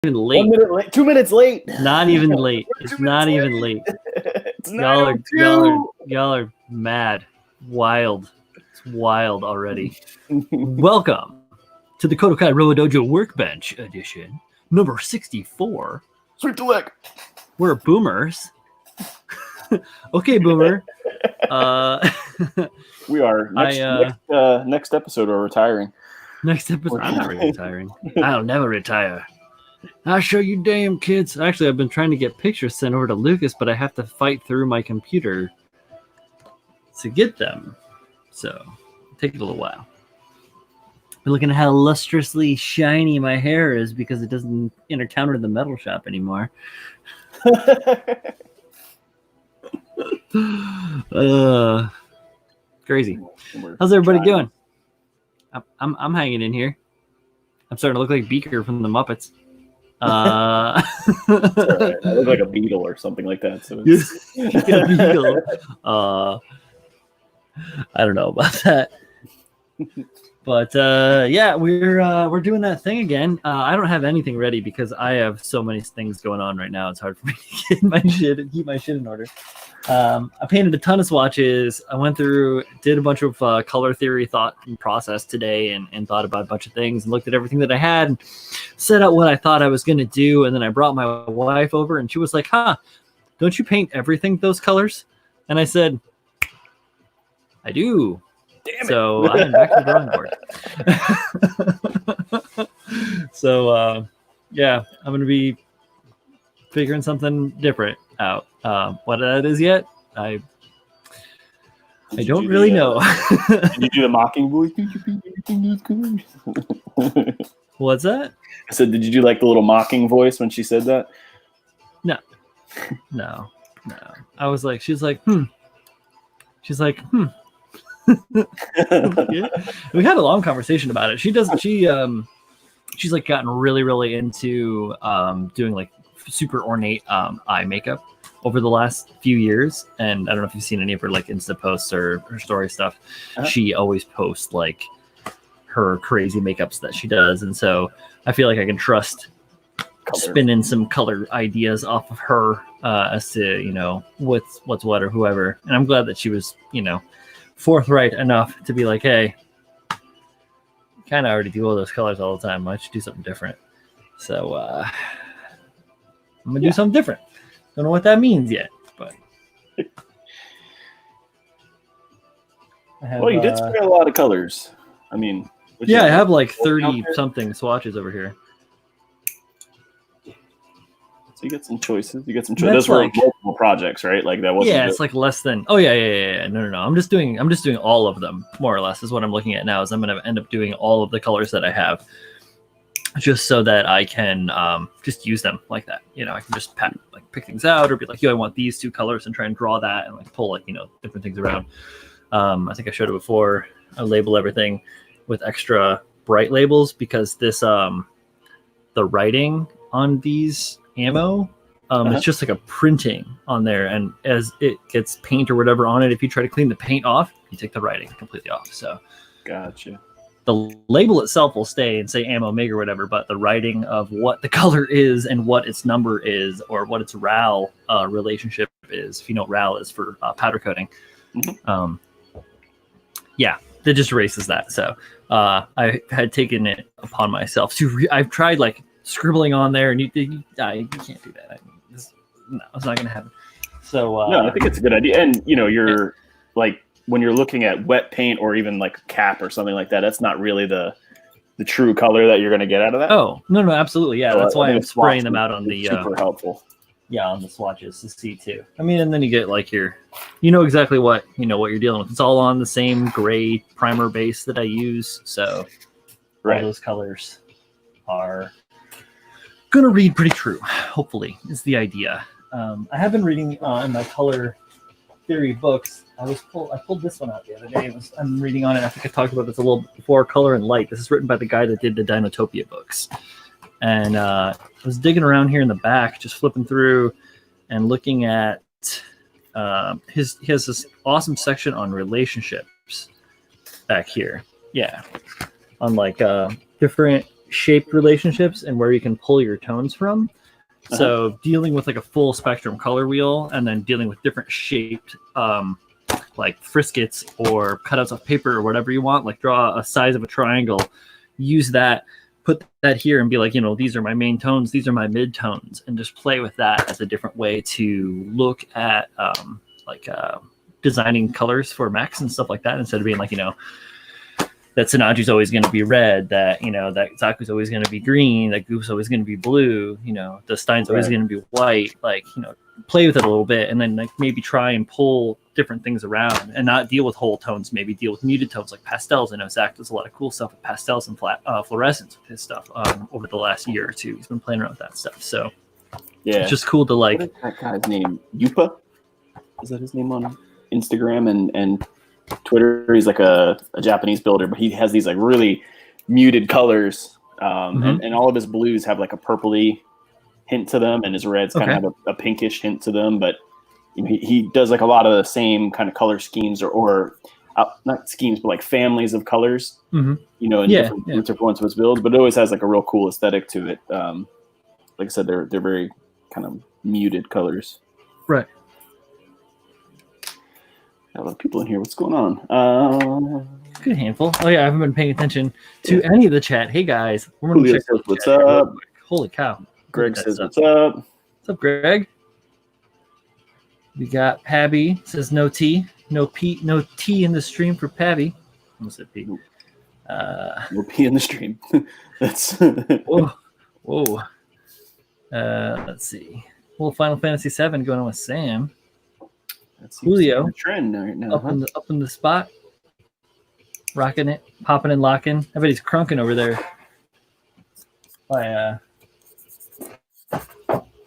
even late. 1 minute late. 2 minutes late. Not even late. It's not even late. It's Y'all are mad. Wild. It's wild already. Welcome to the KotoKai Robo-Dojo Workbench edition, number 64. Sweep the leg. We're boomers. Okay, boomer. We are. Next episode, we're retiring. Next episode, I'm not retiring. I'll never retire. I'll show you damn kids. Actually, I've been trying to get pictures sent over to Lucas, but I have to fight through my computer to get them. So, it'll take a little while. But looking at how lustrously shiny my hair is because it doesn't encounter the metal shop anymore. Crazy. How's everybody doing? I'm hanging in here. I'm starting to look like Beaker from the Muppets. Right. I look like a beetle or something like that. So it's... a beetle. I don't know about that. But yeah, we're doing that thing again. I don't have anything ready because I have so many things going on right now. It's hard for me to get my shit and keep my shit in order. I painted a ton of swatches. I went through, did a bunch of color theory thought and process today and thought about a bunch of things and looked at everything that I had and set out what I thought I was going to do. And then I brought my wife over and she was like, don't you paint everything those colors? And I said, I do. Damn it. So I am back to the drawing board. So yeah, I'm going to be figuring something different out. What that is yet, I don't really know. Did you do the mocking voice? What's that? I said, did you do like the little mocking voice when she said that? No. I was like, she's like, She's like, Yeah. We had a long conversation about it. She's like gotten really into doing like super ornate eye makeup over the last few years, and I don't know if you've seen any of her like Insta posts or her story stuff. She always posts like her crazy makeups that she does, and so I feel like I can trust spinning some color ideas off of her as to what's what or whoever. And I'm glad that she was forthright enough to be like, hey, kind of already do all those colors all the time. Why don't you do something different? So I'm gonna do something different. Don't know what that means yet, but well, you did spray a lot of colors. I mean, yeah, I have like 30 something swatches over here. So you get some choices. Those were like multiple projects, right? Like that wasn't. Yeah, it's like less than. Oh yeah. No. I'm just doing all of them more or less. Is what I'm looking at now. Is I'm gonna end up doing all of the colors that I have, just so that I can just use them like that. I can just pick things out or be like, yo, I want these two colors and try and draw that and like pull different things around. I think I showed it before. I label everything with extra bright labels because this the writing on these ammo it's just like a printing on there, and as it gets paint or whatever on it, if you try to clean the paint off, you take the writing completely off. So gotcha. The label itself will stay and say ammo MiG or whatever, but the writing of what the color is and what its number is or what its RAL relationship is, if you know what RAL is for powder coating, yeah, that just erases that. So I had taken it upon myself to I've tried like scribbling on there, and you can't do that. It's not going to happen. So no, I think it's a good idea. And you're like when you're looking at wet paint or even like a cap or something like that, that's not really the true color that you're going to get out of that. Oh no, absolutely, yeah. So that's why I'm spraying them out on the super helpful. Yeah, on the swatches to see too. I mean, and then you get like exactly what what you're dealing with. It's all on the same gray primer base that I use, so all those colors are gonna read pretty true, hopefully, is the idea. I have been reading in my color theory books. I pulled this one out the other day. I'm reading on it. I think I talked about this a little bit before. Color and Light. This is written by the guy that did the Dinotopia books. And I was digging around here in the back, just flipping through and looking at he has this awesome section on relationships back here. Yeah, on like different shape relationships and where you can pull your tones from. So dealing with like a full spectrum color wheel, and then dealing with different shaped like friskets or cutouts of paper or whatever you want, like draw a size of a triangle, use that, put that here and be like, these are my main tones, these are my mid tones, and just play with that as a different way to look at designing colors for mechs and stuff like that, instead of being like, that Sanaji's always going to be red, that that Zaku's always going to be green, that Goof's always going to be blue, the Stein's always going to be white. Like, play with it a little bit, and then like maybe try and pull different things around, and not deal with whole tones. Maybe deal with muted tones like pastels. I know Zach does a lot of cool stuff with pastels and fluorescence with his stuff over the last year or two. He's been playing around with that stuff. So yeah, it's just cool to like. What is that guy's name? Yupa? Is that his name on Instagram and Twitter? He's like a Japanese builder, but he has these like really muted colors, and all of his blues have like a purpley hint to them, and his reds kind of have a pinkish hint to them. But he does like a lot of the same kind of color schemes, or not schemes, but like families of colors, in different ones of his builds. But it always has like a real cool aesthetic to it. Like I said, they're very kind of muted colors. Right. A lot of people in here. What's going on? Good handful. Oh yeah, I haven't been paying attention to any of the chat. Hey guys, we're gonna check out what's up. Holy cow! Greg says what's up. What's up, Greg? We got Pabby says no tea, no P, no tea in the stream for Pabby. Almost said P. No P in the stream. That's whoa. Let's see. Well, Final Fantasy VII going on with Sam. Julio, trend right now, up in the spot, rocking it, popping and locking. I bet he's crunking over there.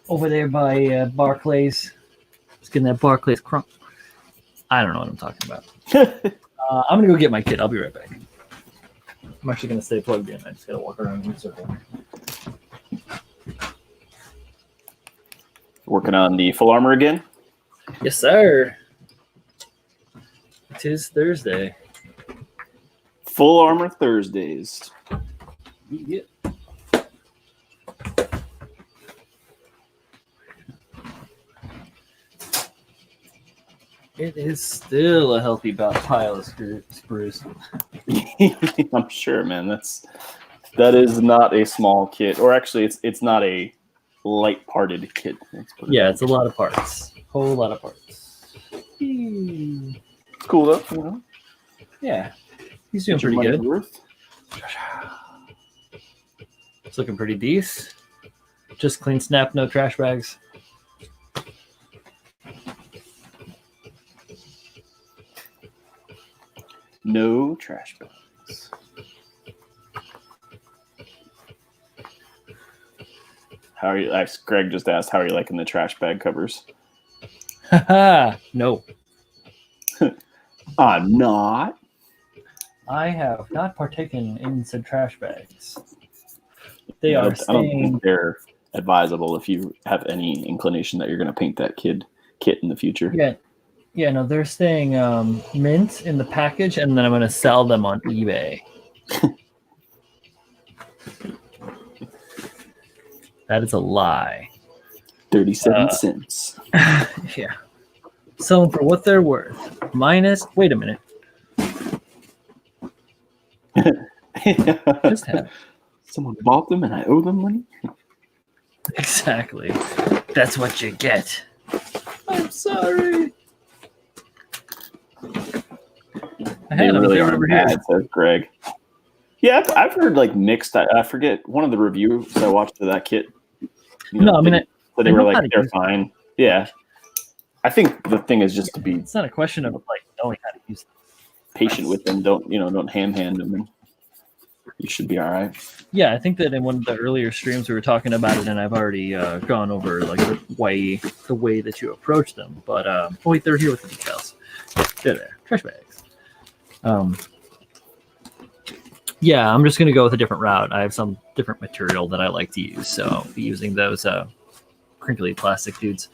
Over there by Barclays. Just getting that Barclays crunk. I don't know what I'm talking about. I'm gonna go get my kid. I'll be right back. I'm actually gonna stay plugged in. I just gotta walk around in a circle. Working on the full armor again. Yes, sir. It is Thursday. Full armor Thursdays. Yeah. It is still a healthy pile of spruce. I'm sure, man. That is not a small kit, or actually, it's not a light-parted kit. Yeah, it's a lot of parts. Whole lot of parts. It's cool though, Yeah, he's doing pretty good. It's looking pretty decent. Just clean snap, no trash bags. No trash bags. How are you? Greg just asked, how are you liking the trash bag covers? No. I'm not. I have not partaken in said trash bags. They are I don't think they're advisable if you have any inclination that you're going to paint that kit in the future. Yeah, no, they're staying mint in the package, and then I'm going to sell them on eBay. That is a lie. 37 cents. Yeah. Sell them for what they're worth. Minus, wait a minute. Just have. Someone bought them and I owe them money? Exactly. That's what you get. I'm sorry. I had really are over bad, here. says Greg. Yeah, I've heard like mixed. I forget one of the reviews I watched of that kit. No, I mean, they were like they're fine. Yeah, I think the thing is just to be. It's not a question of like knowing how to use them. Patient with them. Don't hand them, and you should be all right. Yeah, I think that in one of the earlier streams we were talking about it, and I've already gone over like the way that you approach them. But wait, they're here with the decals. They're there, trash bags. Yeah, I'm just gonna go with a different route. I have some different material that I like to use, so I'll be using those crinkly plastic dudes.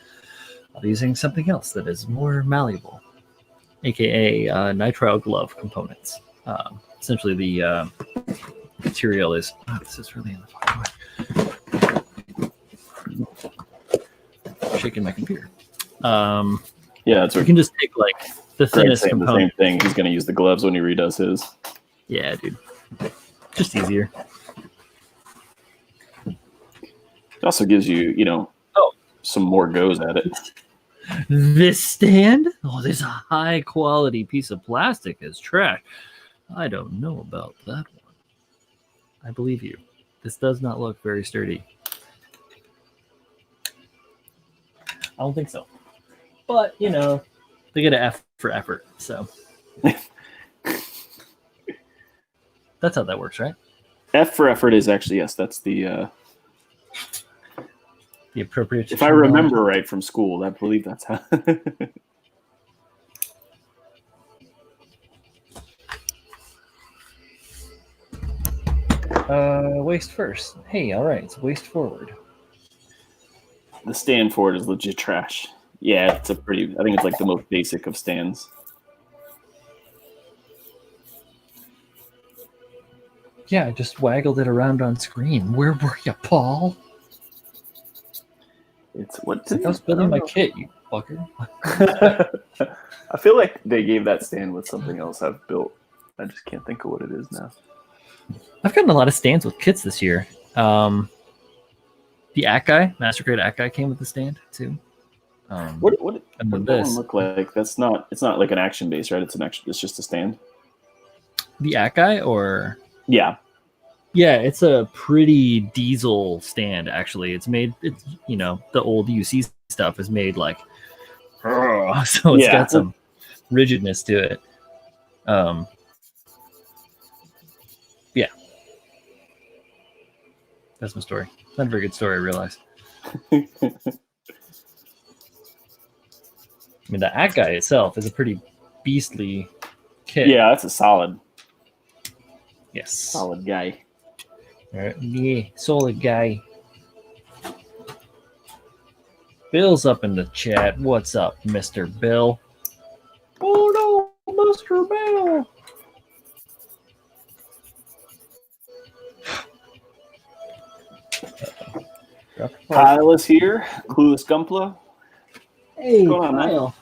I'll be using something else that is more malleable, aka nitrile glove components. Essentially, the material is. Oh, this is really in the fucking way. Shaking my computer. Yeah, that's you what can just take like the Greg's thinnest saying. The same component. thing. He's going to use the gloves when he redoes his. Yeah, dude. Just easier. It also gives you, some more goes at it. This stand? Oh, this high quality piece of plastic is trash. I don't know about that one. I believe you. This does not look very sturdy. I don't think so. But, they get an F for effort, so. That's how that works, right? F for effort is actually, yes, that's the appropriate. If I remember right from school, I believe that's how. Waist first. Hey, all right, it's waist forward. The stand for it is legit trash. Yeah, I think it's like the most basic of stands. Yeah, I just waggled it around on screen. Where were you, Paul? It's what I was building my kit, you fucker. I feel like they gave that stand with something else I've built. I just can't think of what it is now. I've gotten a lot of stands with kits this year. The Akai, Master Grade Akai came with the stand too. What does that one look like? It's not like an action base, right? It's just a stand. The Akai, or yeah, it's a pretty diesel stand. Actually, it's the old UC stuff is made like, so it's got some rigidness to it. Yeah, that's my story. Not a very good story, I realize. I mean, the Akai itself is a pretty beastly kit. Yeah, that's a solid. Yes. Solid guy. All right. Yeah, solid guy. Bill's up in the chat. What's up, Mr. Bill? Oh no, Mr. Bill. Kyle is here. Clueless Gumpla. Hey, Kyle. Man?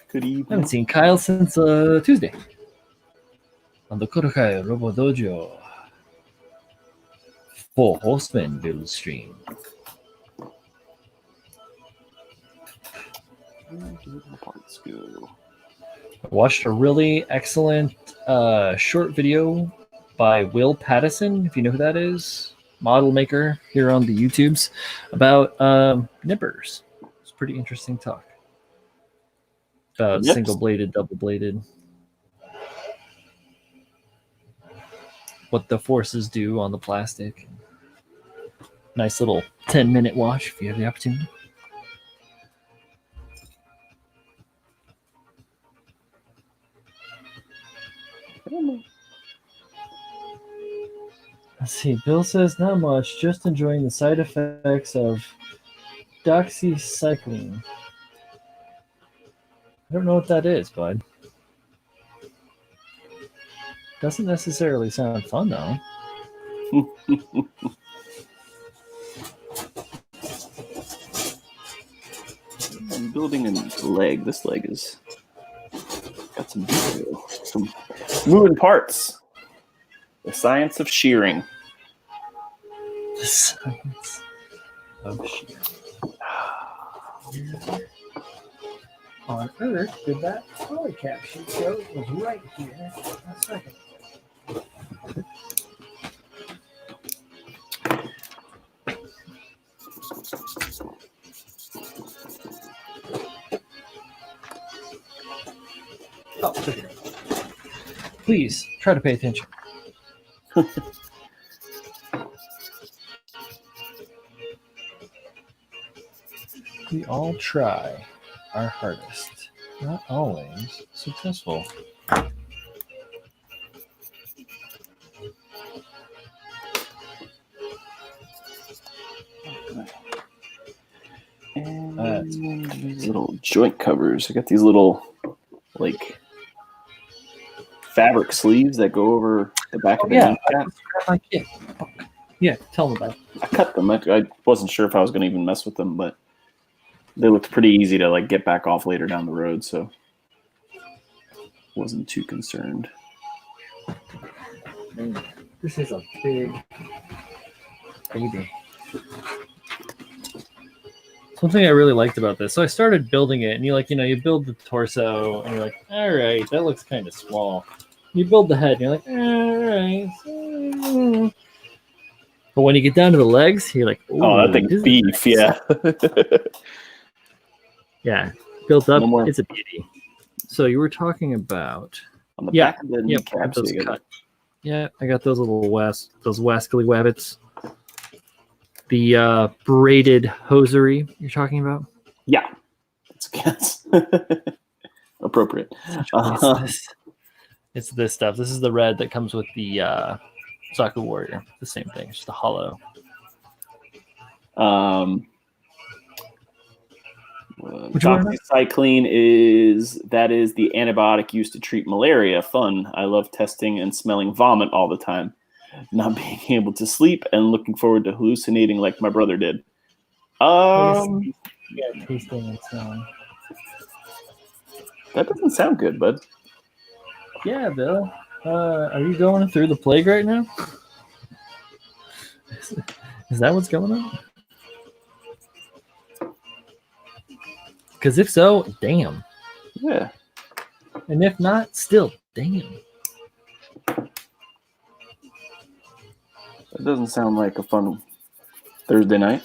Good evening. I haven't seen Kyle since Tuesday on the KotoKai Robo-Dojo full Horseman build stream. Parts go. I watched a really excellent short video by Will Pattison, if you know who that is, model maker here on the YouTubes, about nippers. It's pretty interesting talk about single-bladed, double-bladed, what the forces do on the plastic. Nice little 10-minute watch if you have the opportunity. Let's see. Bill says not much. Just enjoying the side effects of doxycycline. I don't know what that is, bud. Doesn't necessarily sound fun, though. I'm building a leg. This leg is got some moving parts. The science of shearing. The science of shearing. On Earth, did that polycap sheet show? It was right here. A second. Oh, okay. Please try to pay attention. We all try our hardest, not always successful. And these little joint covers. I got these little like fabric sleeves that go over the back Oh of the yeah, kneecap. my kid. Yeah, tell them about it. I cut them. I wasn't sure if I was going to even mess with them, but they looked pretty easy to like get back off later down the road, so wasn't too concerned. This is a big baby. Something I really liked about this. So I started building it, and you build the torso, and you're like, all right, that looks kind of small. You build the head, and you're like, all right. But when you get down to the legs, you're like, oh, that thing's beef, yeah. Yeah, built up. No more. It's a beauty. So you were talking about On the back of the kneecap. those cut. Yeah, I got those little those wascally wabbits. The braided hosiery you're talking about? Yeah, it's appropriate. It's this stuff. This is the red that comes with the Zaku Warrior. The same thing. It's just a hollow. Doxycycline is the antibiotic used to treat malaria. Fun. I love testing and smelling vomit all the time. Not being able to sleep and looking forward to hallucinating like my brother did. Yeah, tasting and smelling. That doesn't sound good, bud. Yeah, Bill. Are you going through the plague right now? Is that what's going on? Because if so, damn. Yeah. And if not, still, damn. That doesn't sound like a fun Thursday night.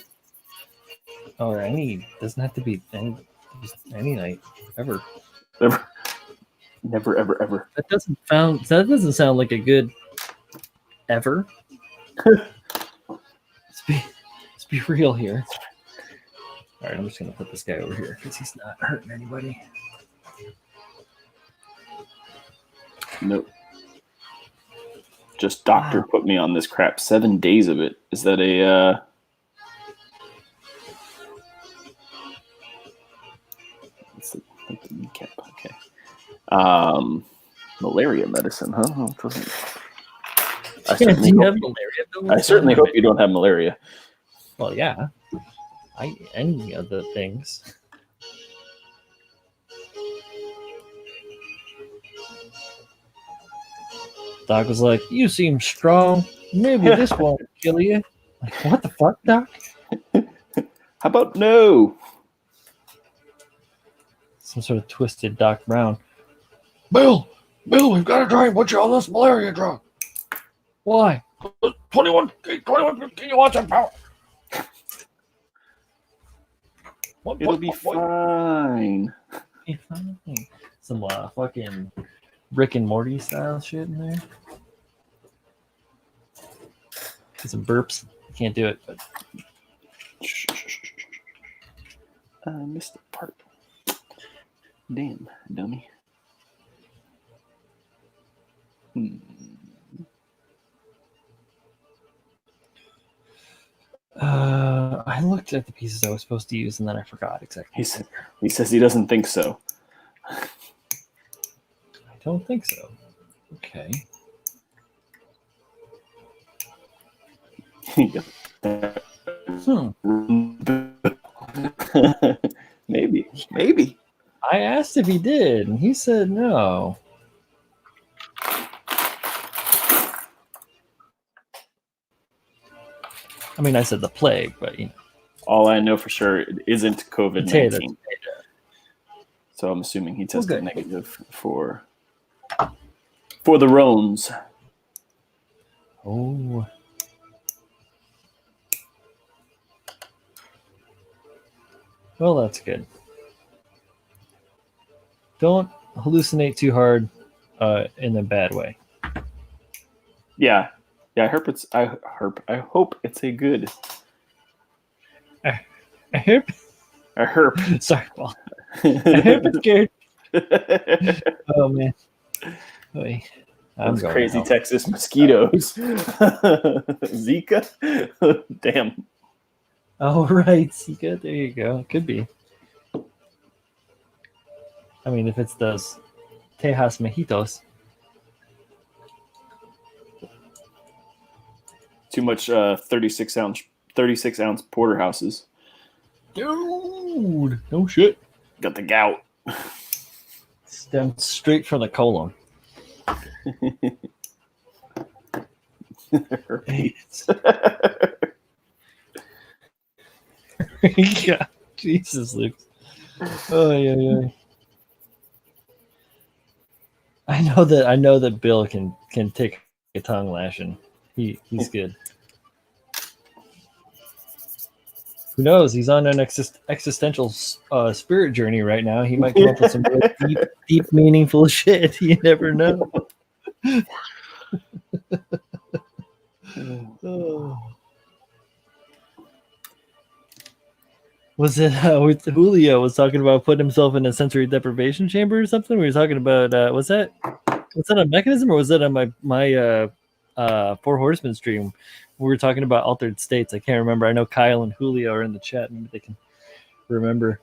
Or doesn't have to be any night ever. Never, ever. That doesn't sound like a good ever. Let's be real here. All right, I'm just gonna put this guy over here because he's not hurting anybody. Nope. Just doctor put me on this crap. 7 days of it. Is that a the kneecap? Okay. Malaria medicine, huh? I certainly hope you don't have malaria. Well, yeah. Any of the things. Doc was like, "You seem strong. Maybe this won't kill you." Like, what the fuck, Doc? How about no? Some sort of twisted Doc Brown. Bill, we've got to try and put you on this malaria drug. Why? 21 kilowatts of power. It'll be fine. Some fucking Rick and Morty style shit in there. Some burps. Can't do it. But I missed the part. Damn, dummy. I looked at the pieces I was supposed to use and then I forgot exactly. He says he doesn't think so. I don't think so. Okay. Maybe. I asked if he did, and he said no. I mean, I said the plague, but all I know for sure it isn't COVID-19. So I'm assuming he tested negative for the Rones. Oh. Well, that's good. Don't hallucinate too hard in a bad way. Yeah. I hope it's a good. I hope. Sorry, Paul. I hope it's good. Oh man. Wait. Those crazy Texas mosquitoes. Zika? Damn. Oh right, Zika. There you go. Could be. I mean, if it's those Tejas Mejitos. Too much 36 ounce porterhouses. Dude, no shit. Got the gout. Stemmed straight from the colon. Yeah, Jesus, Luke. Oh yeah. I know that Bill can take a tongue lashing. He's good. Who knows? He's on an existential spirit journey right now. He might come up with some really deep, meaningful shit. You never know. Oh. Was it with Julio was talking about putting himself in a sensory deprivation chamber or something? We were talking about was that a mechanism or was that on my Four Horsemen stream? We were talking about altered states. I can't remember. I know Kyle and Julio are in the chat. Maybe they can remember.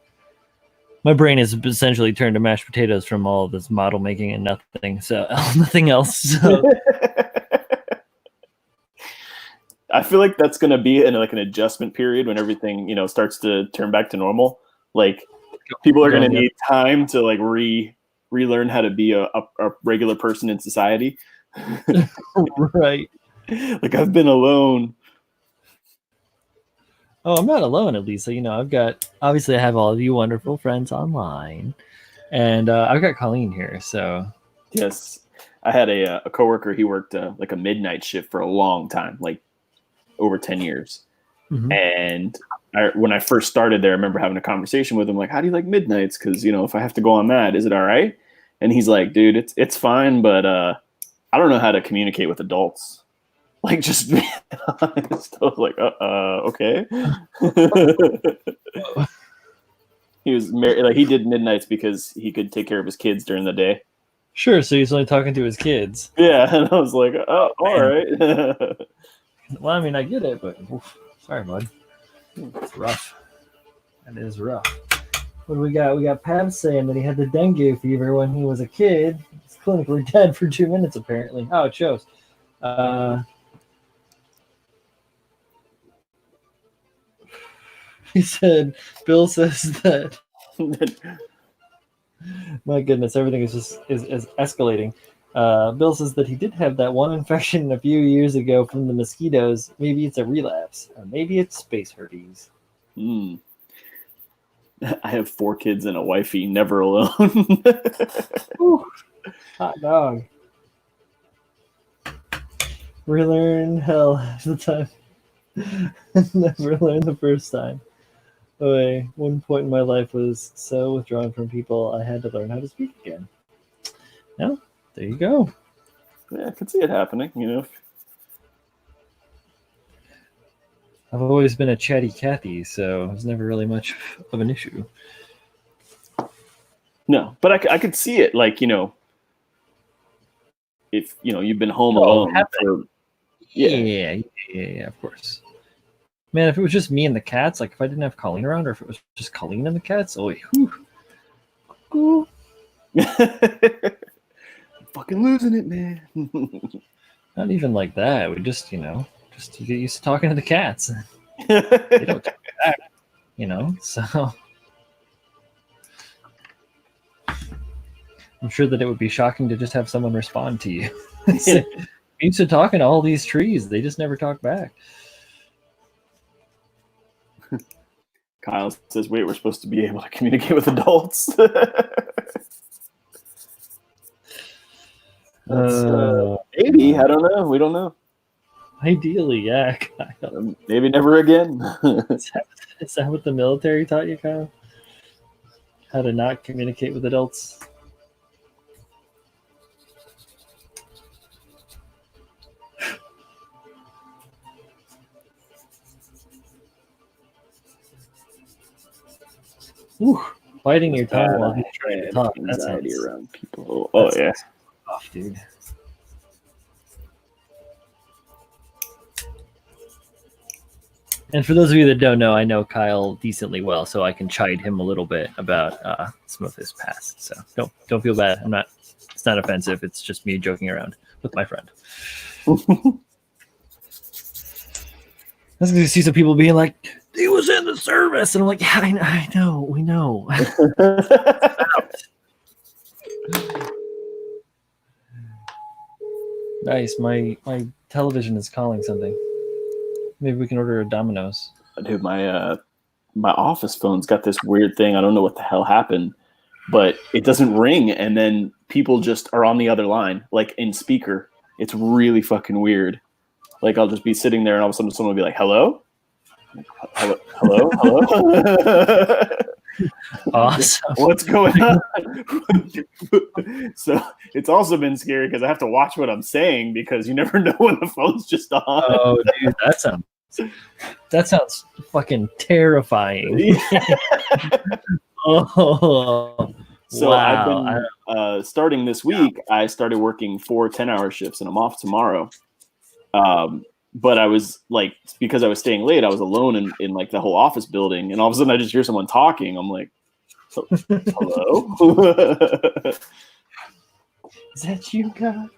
My brain is essentially turned to mashed potatoes from all of this model making and nothing. So nothing else. So. I feel like that's going to be in like an adjustment period when everything, starts to turn back to normal. Like people are going to need time to like relearn how to be a regular person in society. Right. Like I've been alone. Oh, I'm not alone, at least. So, obviously I have all of you wonderful friends online and I've got Colleen here. So yes, I had a coworker. He worked like a midnight shift for a long time, like over 10 years. Mm-hmm. And when I first started there, I remember having a conversation with him, like, how do you like midnights? Because, if I have to go on that, is it all right? And he's like, dude, it's fine, but I don't know how to communicate with adults. Like, just be honest. I was like, okay. He was married, like he did midnights because he could take care of his kids during the day. Sure, so he's only talking to his kids. Yeah, and I was like, oh, all right. Well, I mean, I get it, but sorry, bud. It's rough. That is rough. What do we got? We got Pam saying that he had the dengue fever when he was a kid. He's clinically dead for 2 minutes, apparently. Oh, it shows. He said, Bill says that. My goodness, everything is just is escalating. Bill says that he did have that one infection a few years ago from the mosquitoes. Maybe it's a relapse, or maybe it's space herpes. I have 4 kids and a wifey, never alone. Hot dog. Relearn hell the time. Never learned the first time. Boy, one point in my life was so withdrawn from people, I had to learn how to speak again. No, there you go. Yeah, I could see it happening, I've always been a chatty Cathy, so it was never really much of an issue. No, but I could see it, like, if, you've been home alone. Yeah, of course. Man, if it was just me and the cats, like if I didn't have Colleen around, or if it was just Colleen and the cats, fucking losing it, man. Not even like that. We just, just you get used to talking to the cats. They don't talk back, so I'm sure that it would be shocking to just have someone respond to you. Used to talking to all these trees, they just never talk back. Kyle says, wait, we're supposed to be able to communicate with adults. Maybe. I don't know. We don't know. Ideally, yeah, Kyle. Maybe never again. Is that what the military taught you, Kyle? How to not communicate with adults? Ooh, biting your tongue while you're trying to talk. Anxiety around people. Oh, yeah. Tough, dude. And for those of you that don't know, I know Kyle decently well, so I can chide him a little bit about some of his past. So don't feel bad. It's not offensive. It's just me joking around with my friend. was going to see some people being like, he was in the service. And I'm like, yeah, I know. We know. Nice. My television is calling something. Maybe we can order a Domino's. Dude, my office phone's got this weird thing. I don't know what the hell happened, but it doesn't ring, and then people just are on the other line, like in speaker. It's really fucking weird. Like I'll just be sitting there, and all of a sudden someone will be like, "Hello, hello." Awesome. What's going on? So it's also been scary because I have to watch what I'm saying because you never know when the phone's just on. Oh, dude, that sounds fucking terrifying. Oh, so wow. I've been starting this week. I started working 4 10-hour shifts, and I'm off tomorrow. But I was like, because I was staying late, I was alone in like the whole office building, and all of a sudden I just hear someone talking. I'm like, hello? Is that you, God?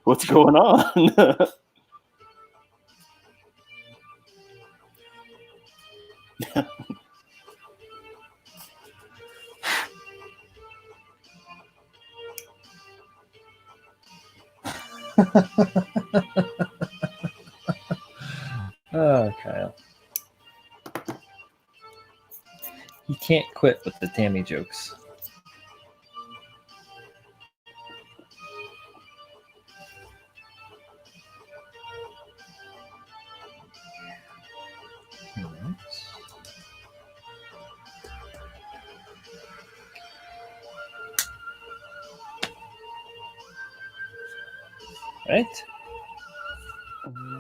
What's going on? Oh, Kyle. You can't quit with the Tammy jokes. Right?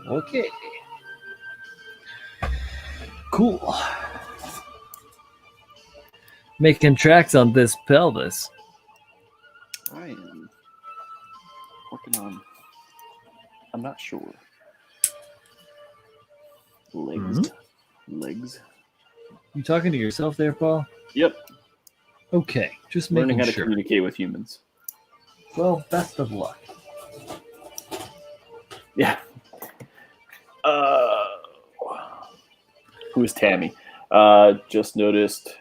Okay. Cool. Making tracks on this pelvis. I am working on, I'm not sure. Legs. You talking to yourself there, Paul? Yep. Okay, just Learning making how to sure. communicate with humans. Well, best of luck. Yeah. Who is Tammy? Just noticed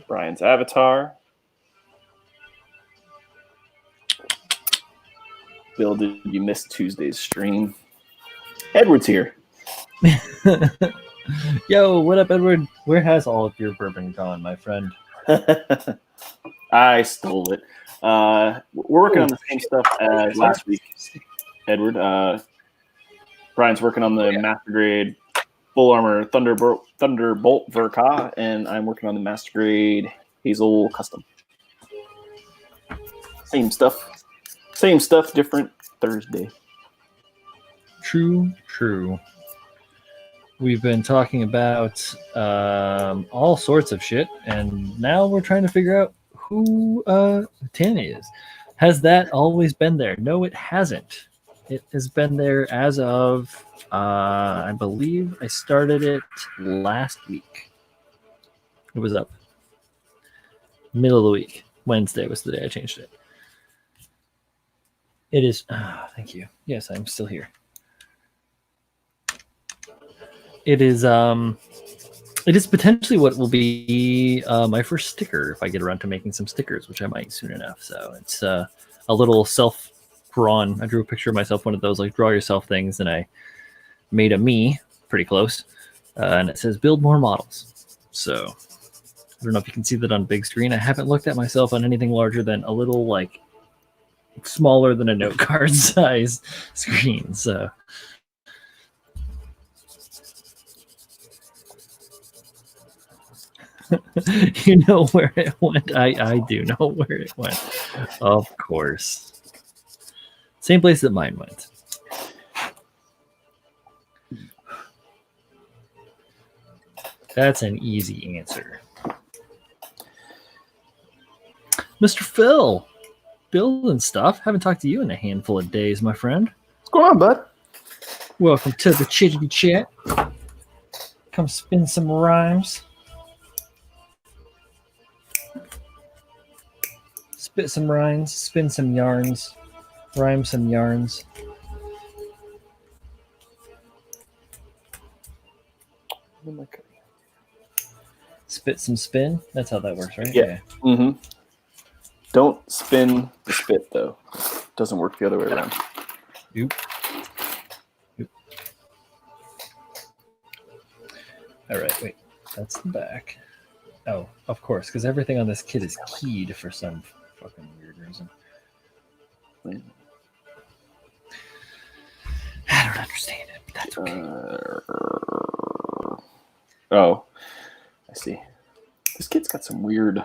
Brian's avatar. Bill, did you miss Tuesday's stream? Edward's here. Yo, what up, Edward? Where has all of your bourbon gone, my friend? I stole it. We're working on the same stuff as last week, Edward. Brian's working on the Master Grade Full Armor Thunderbolt Verka, and I'm working on the Master Grade Hazel Custom. Same stuff, different Thursday. True. We've been talking about all sorts of shit, and now we're trying to figure out who Tammy is. Has that always been there? No, it hasn't. It has been there as of, I believe I started it last week. It was up. Middle of the week. Wednesday was the day I changed it. It is, thank you. Yes, I'm still here. It is potentially what will be my first sticker if I get around to making some stickers, which I might soon enough. So it's a little self-drawn. I drew a picture of myself, one of those like draw yourself things, and I made a me, pretty close, and it says build more models. So I don't know if you can see that on big screen. I haven't looked at myself on anything larger than a little like smaller than a note card size screen. So you know where it went. I do know where it went. Of course. Same place that mine went. That's an easy answer. Mr. Phil, building stuff. Haven't talked to you in a handful of days, my friend. What's going on, bud? Welcome to the Chittity Chat. Come spin some rhymes. Spit some rhymes, spin some yarns, rhyme some yarns. What am I cutting? Spit some spin. That's how that works, right? Yeah. Mm-hmm. Don't spin the spit though. Doesn't work the other way around. Oop. All right, wait. That's the back. Oh, of course, because everything on this kit is keyed for some fucking weird reason. I don't understand it, but that's okay. Oh, I see. This kit's got some weird,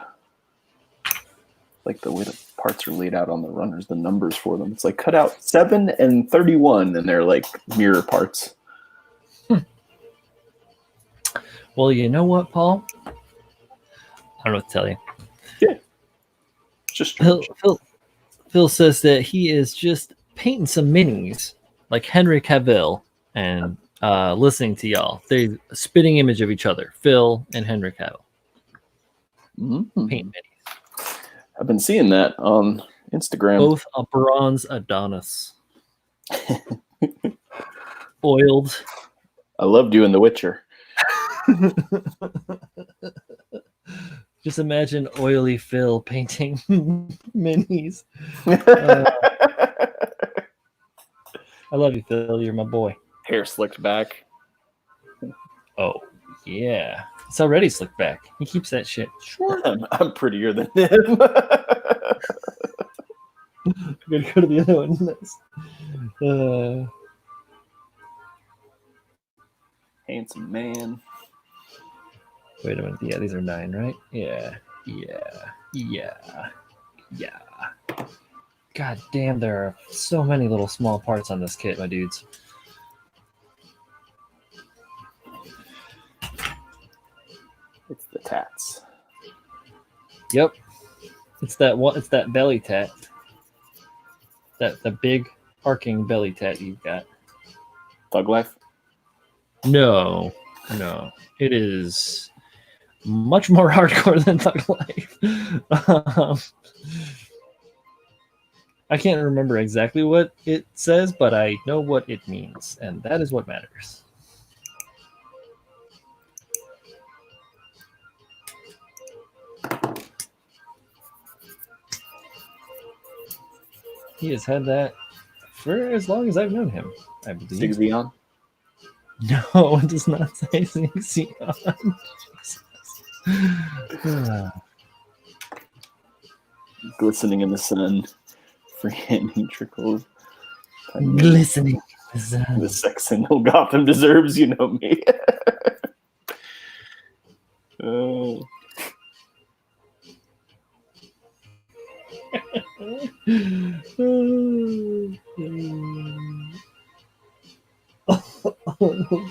like the way the parts are laid out on the runners, the numbers for them. It's like cut out 7 and 31, and they're like mirror parts. Well, you know what, Paul? I don't know what to tell you. Yeah. Just Phil says that he is just painting some minis like Henry Cavill and listening to y'all. They're a spitting image of each other, Phil and Henry Cavill. Paint minis. I've been seeing that on Instagram. Both a bronze Adonis. Oiled. I loved you in The Witcher. Just imagine oily Phil painting minis. I love you, Phil. You're my boy. Hair slicked back. Oh, yeah. It's already slicked back. He keeps that shit short. I'm prettier than him. I'm going to go to the other one. Handsome man. Wait a minute. Yeah, these are 9, right? Yeah. God damn, there are so many little small parts on this kit, my dudes. It's the tats. Yep. It's that belly tat. The big arcing belly tat you've got. Thug life? No. It is much more hardcore than Thug Life. I can't remember exactly what it says, but I know what it means, and that is what matters. He has had that for as long as I've known him, I believe. Xeon? No, it does not say Xeon. Glistening in the sun. Free handing trickles. Glistening in the sun. The sex symbol Gotham deserves, you know me.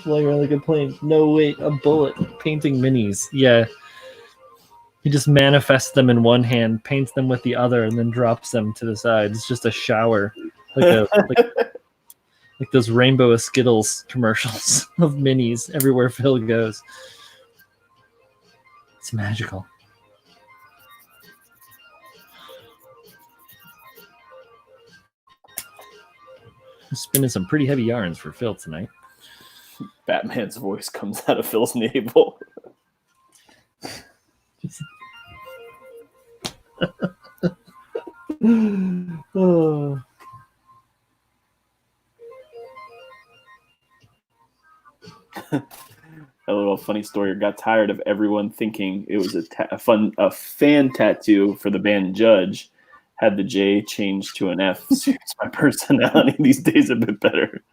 Flying around like a plane. No, wait, a bullet. Painting minis. Yeah. He just manifests them in one hand, paints them with the other, and then drops them to the side. It's just a shower. Like those Rainbow Skittles commercials of minis everywhere Phil goes. It's magical. Spinning some pretty heavy yarns for Phil tonight. Batman's voice comes out of Phil's navel. Oh. A little funny story. Got tired of everyone thinking it was a fan tattoo for the band Judge. Had the J changed to an F. Suits my personality these days a bit better.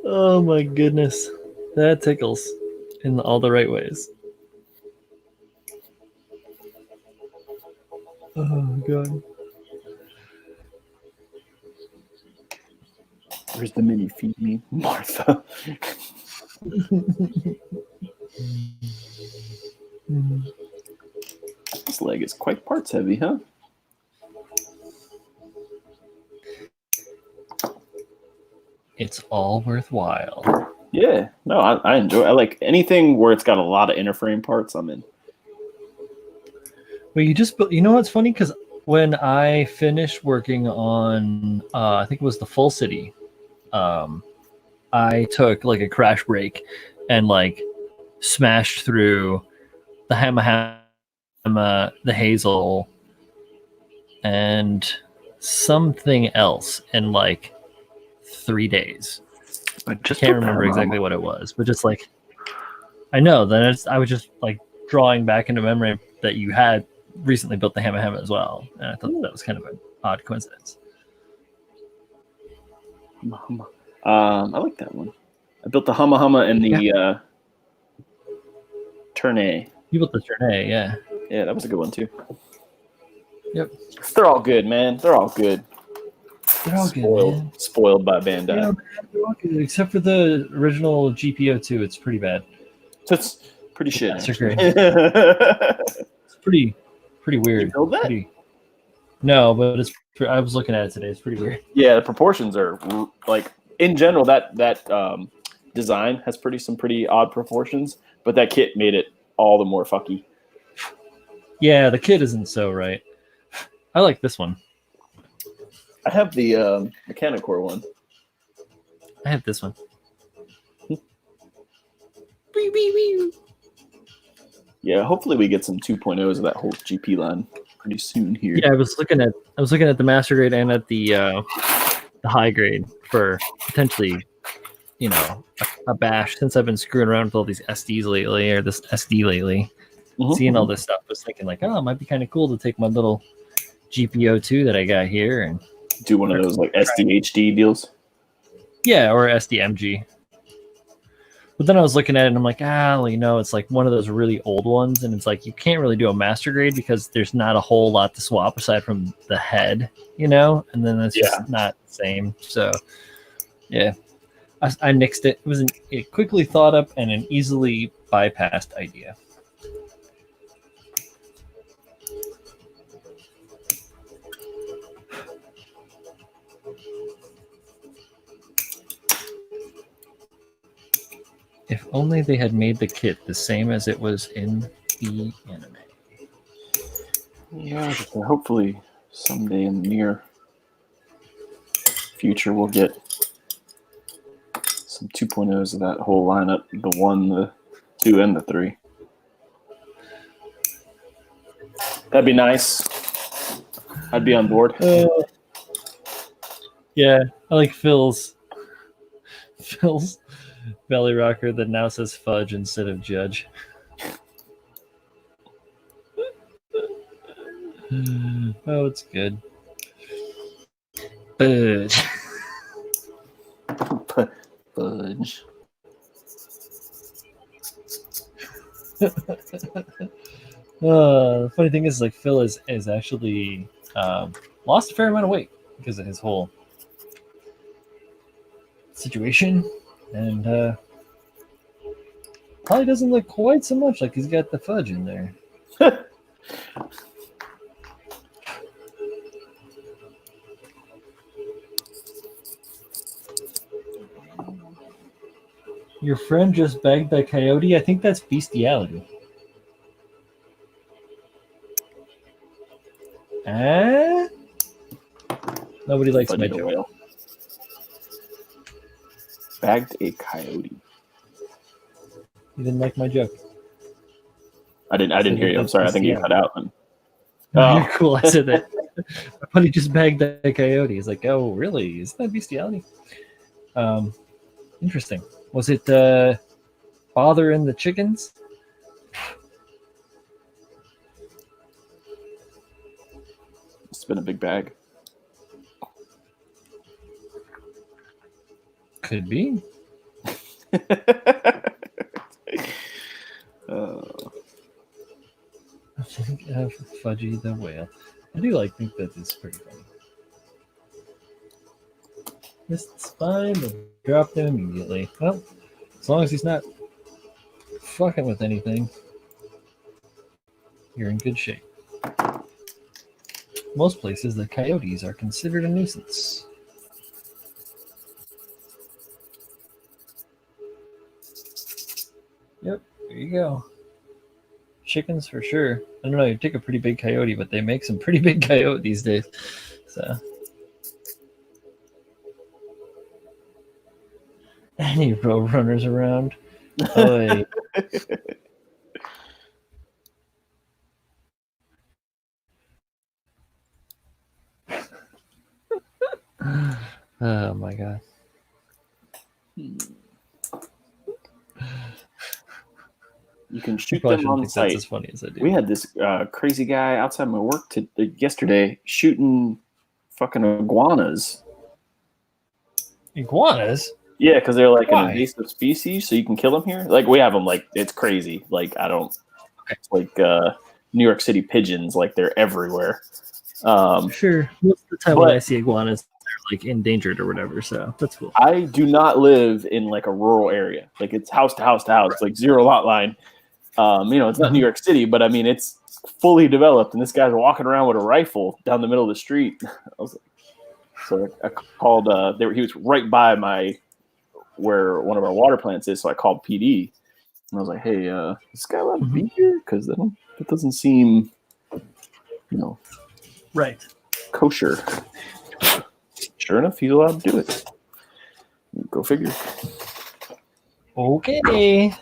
Oh my goodness. That tickles in all the right ways. Oh god. Where's the mini feed me, Martha? This leg is quite parts heavy, huh? It's all worthwhile. Yeah, no, I enjoy. I like anything where it's got a lot of interframe parts. I'm in. Well, you know what's funny? Because when I finished working on, I think it was the Full City, I took like a crash break and like smashed through the Hamma, the Hazel, and something else in like 3 days. I just Can't remember exactly what it was, but just like I know that I was just like drawing back into memory that you had recently built the Hamma as well, and I thought that was kind of an odd coincidence. I like that one. I built the Humma and the Tournay. You built the Tournay, yeah. Yeah, that was a good one too. Yep. They're all good, man. They're all good. They're all good, man. Spoiled by Bandai. Yeah, man, they're all good, except for the original GPO2. It's pretty bad. That's pretty shit. It's pretty weird. You build that? No, but I was looking at it today. It's pretty weird. Yeah, the proportions are like in general that design has some pretty odd proportions, but that kit made it all the more fucky. Yeah, the kit isn't so right. I like this one. I have the Mechanicore one. I have this one. Yeah, hopefully we get some 2.0s of that whole GP line pretty soon here. Yeah, I was looking at the master grade and at the high grade for potentially, a bash, since I've been screwing around with all these SDs lately, or this SD lately. Seeing all this stuff, I was thinking like, oh, it might be kind of cool to take my little GPO2 that I got here and do one of those like SDHD deals. Yeah, or SDMG. But then I was looking at it and I'm like, it's like one of those really old ones, and it's like you can't really do a master grade because there's not a whole lot to swap aside from the head, and then it's just not the same. So yeah, I nixed it. It was a quickly thought up and an easily bypassed idea. If only they had made the kit the same as it was in the anime. Yeah, hopefully someday in the near future we'll get some 2.0s of that whole lineup, the 1, the 2, and the 3. That'd be nice. I'd be on board. Yeah, I like Phil's belly rocker that now says fudge instead of judge. Oh, it's good. Fudge. Fudge. The funny thing is, like, Phil is actually lost a fair amount of weight because of his whole situation, and probably doesn't look quite so much like he's got the fudge in there. Your friend just bagged that coyote? I think that's bestiality. Nobody likes my joke. Whale. Bagged a coyote. You didn't like my joke. I didn't hear you. I'm sorry. I think you cut out. Oh, you're cool. I said that. My buddy just bagged that coyote. He's like, oh, really? Isn't that bestiality? Interesting. Was it bothering the chickens? It's been a big bag. Could be. I think of Fudgy the whale. I do think that it's pretty funny. Missed spine, but dropped him immediately. Well, as long as he's not fucking with anything, you're in good shape. Most places, the coyotes are considered a nuisance. you go. Chickens for sure. I don't know. You take a pretty big coyote, but they make some pretty big coyote these days. So any road runners around? Oh, oh my god. You can shoot them on site. That's as funny as I do. We had this crazy guy outside my work yesterday shooting fucking iguanas. Iguanas? Yeah, because they're like an invasive species, so you can kill them here. Like we have them, like it's crazy. Like I don't, it's like New York City pigeons. Like they're everywhere. Sure. Most of the time when I see iguanas, they're like endangered or whatever. So that's cool. I do not live in like a rural area. Like it's house to house to house. It's like zero lot line. It's not New York City, but I mean it's fully developed. And this guy's walking around with a rifle down the middle of the street. I called. He was right by where one of our water plants is, so I called PD. And I was like, "Hey, is this guy allowed to be here? Because that doesn't seem, right, kosher." Sure enough, he's allowed to do it. Go figure. Okay.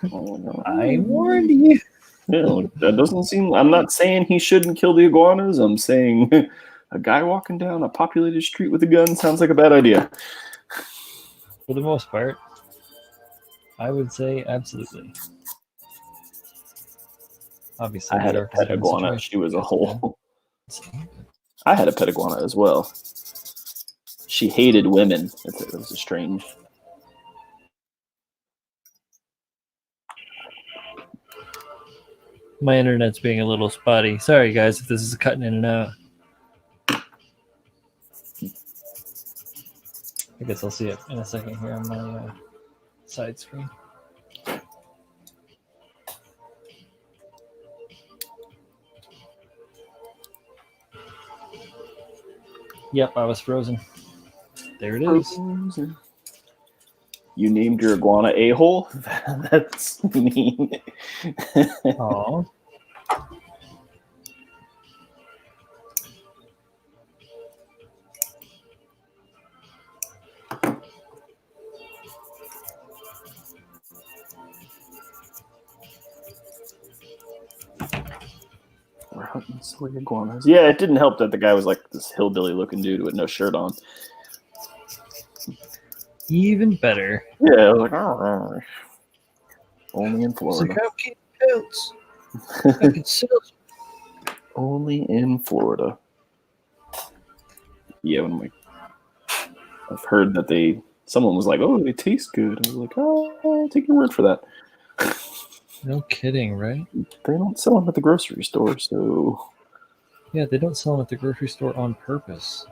I warned you. That doesn't seem. I'm not saying he shouldn't kill the iguanas. I'm saying a guy walking down a populated street with a gun sounds like a bad idea. For the most part, I would say absolutely. Obviously, I had a pet iguana. She was a whole. I had a pet iguana as well. She hated women. It was strange. My internet's being a little spotty. Sorry, guys, if this is cutting in and out. I guess I'll see it in a second here on my side screen. Yep, I was frozen. There it is. Frozen. You named your iguana a-hole? That's mean. Aww. We're hunting silly iguanas. Yeah, it didn't help that the guy was like this hillbilly-looking dude with no shirt on. Even better. Yeah, I was like, oh, only in Florida. So how can coats? I can sell. Only in Florida. Yeah, I've heard that someone was like, "Oh, they taste good." I was like, "Oh, I'll take your word for that." No kidding, right? They don't sell them at the grocery store, so yeah, they don't sell them at the grocery store on purpose.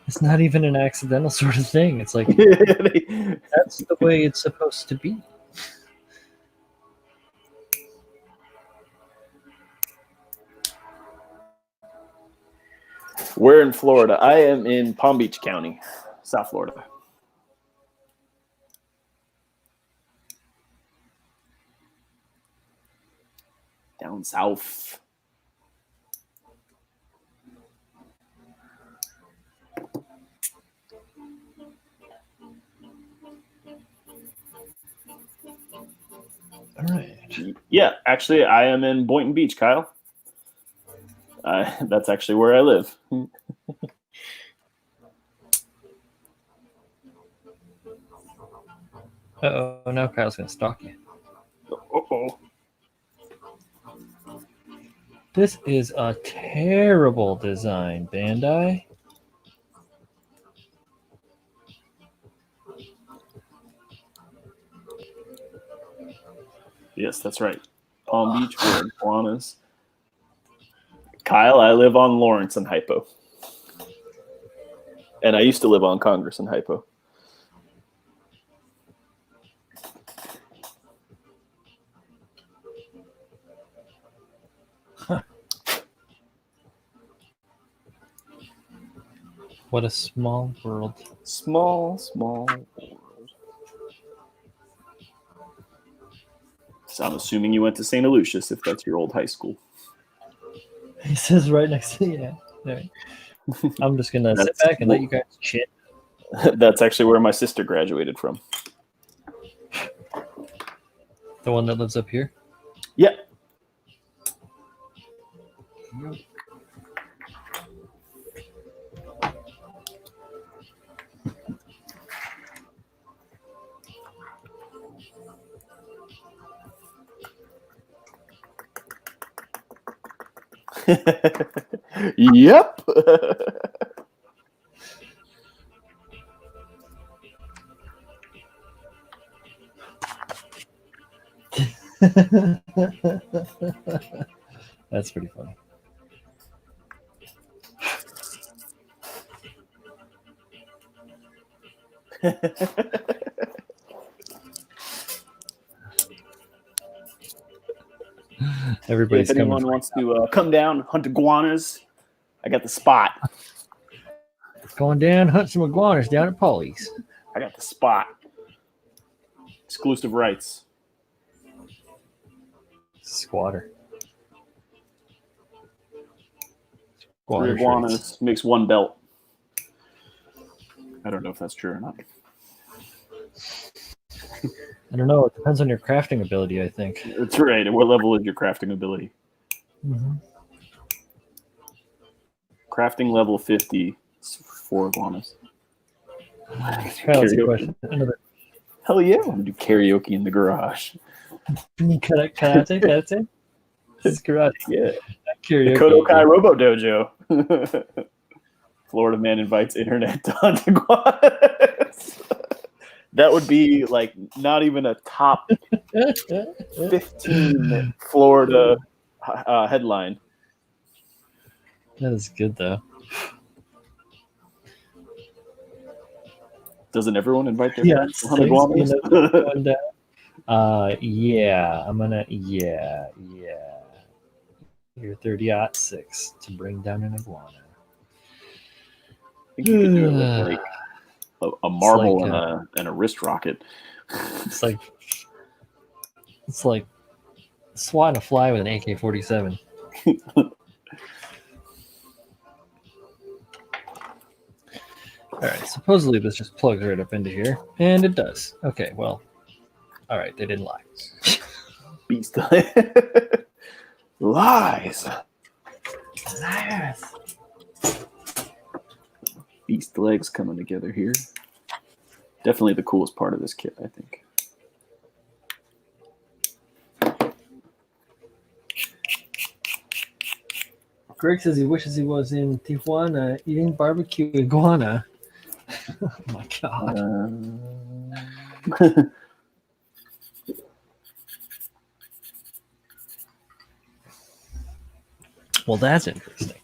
It's not even an accidental sort of thing. It's like that's the way it's supposed to be. We're in Florida. I am in Palm Beach County, South Florida. Down south. All right. Yeah, actually, I am in Boynton Beach, Kyle. That's actually where I live. Uh-oh, now Kyle's going to stalk you. Uh-oh. This is a terrible design, Bandai. Yes, that's right. Palm Beach, we're iguanas. Kyle, I live on Lawrence and Hypo. And I used to live on Congress and Hypo. Huh. What a small world. Small world. So I'm assuming you went to St. Aloysius if that's your old high school. He says right next to you. Yeah. I'm just gonna sit back and let you guys chit. That's actually where my sister graduated from. The one that lives up here? Yep. Yep. That's pretty funny. Everybody's if anyone wants to come down, hunt iguanas, I got the spot. Going down, hunt some iguanas down at Paulie's. I got the spot. Exclusive rights. Squatter. 3 iguanas makes 1 belt. I don't know if that's true or not. I don't know. It depends on your crafting ability, I think. That's right. And what level is your crafting ability? Mm-hmm. Crafting level 50. 4 iguanas. That's a question. Another. Hell yeah, I'm gonna do karaoke in the garage. Karate? This is karate. Yeah. Karaoke. KotoKai Robo-Dojo. Florida man invites internet to hunt iguanas. That would be like not even a top 15 Florida headline. That is good, though. Doesn't everyone invite their friends to hunt Yeah, I'm gonna. Yeah. You're 30-06 to bring down an iguana. I think you could do it with like a marble and a wrist rocket. It's like swatting a fly with an AK-47. All right, supposedly this just plugs right up into here, and it does. Okay, well, all right, they didn't lie. Beast. Lies. Beast legs coming together here. Definitely the coolest part of this kit, I think. Greg says he wishes he was in Tijuana eating barbecue iguana. Oh my god. Well, that's interesting.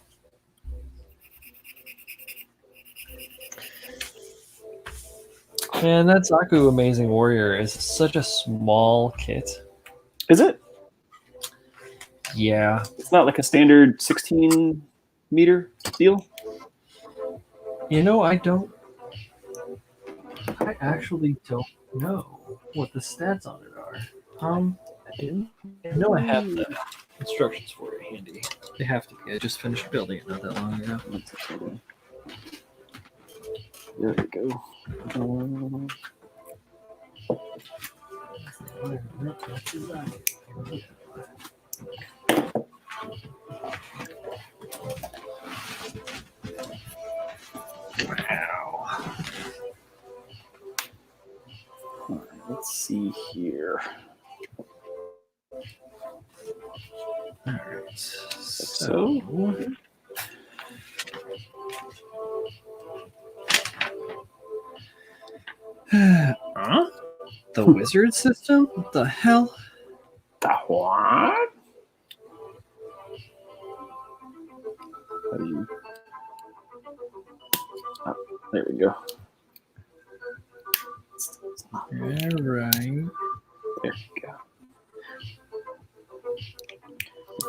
Man, that Zaku Amazing Warrior is such a small kit. Is it? Yeah. It's not like a standard 16 meter deal? You know, I actually don't know what the stats on it are. I know I have the instructions for it handy. They have to be. I just finished building it not that long ago. There we go. Wow. Let's see here. All right. So huh? The wizard system? What the hell? The what? How do you... Oh, there we go. All right. There we go.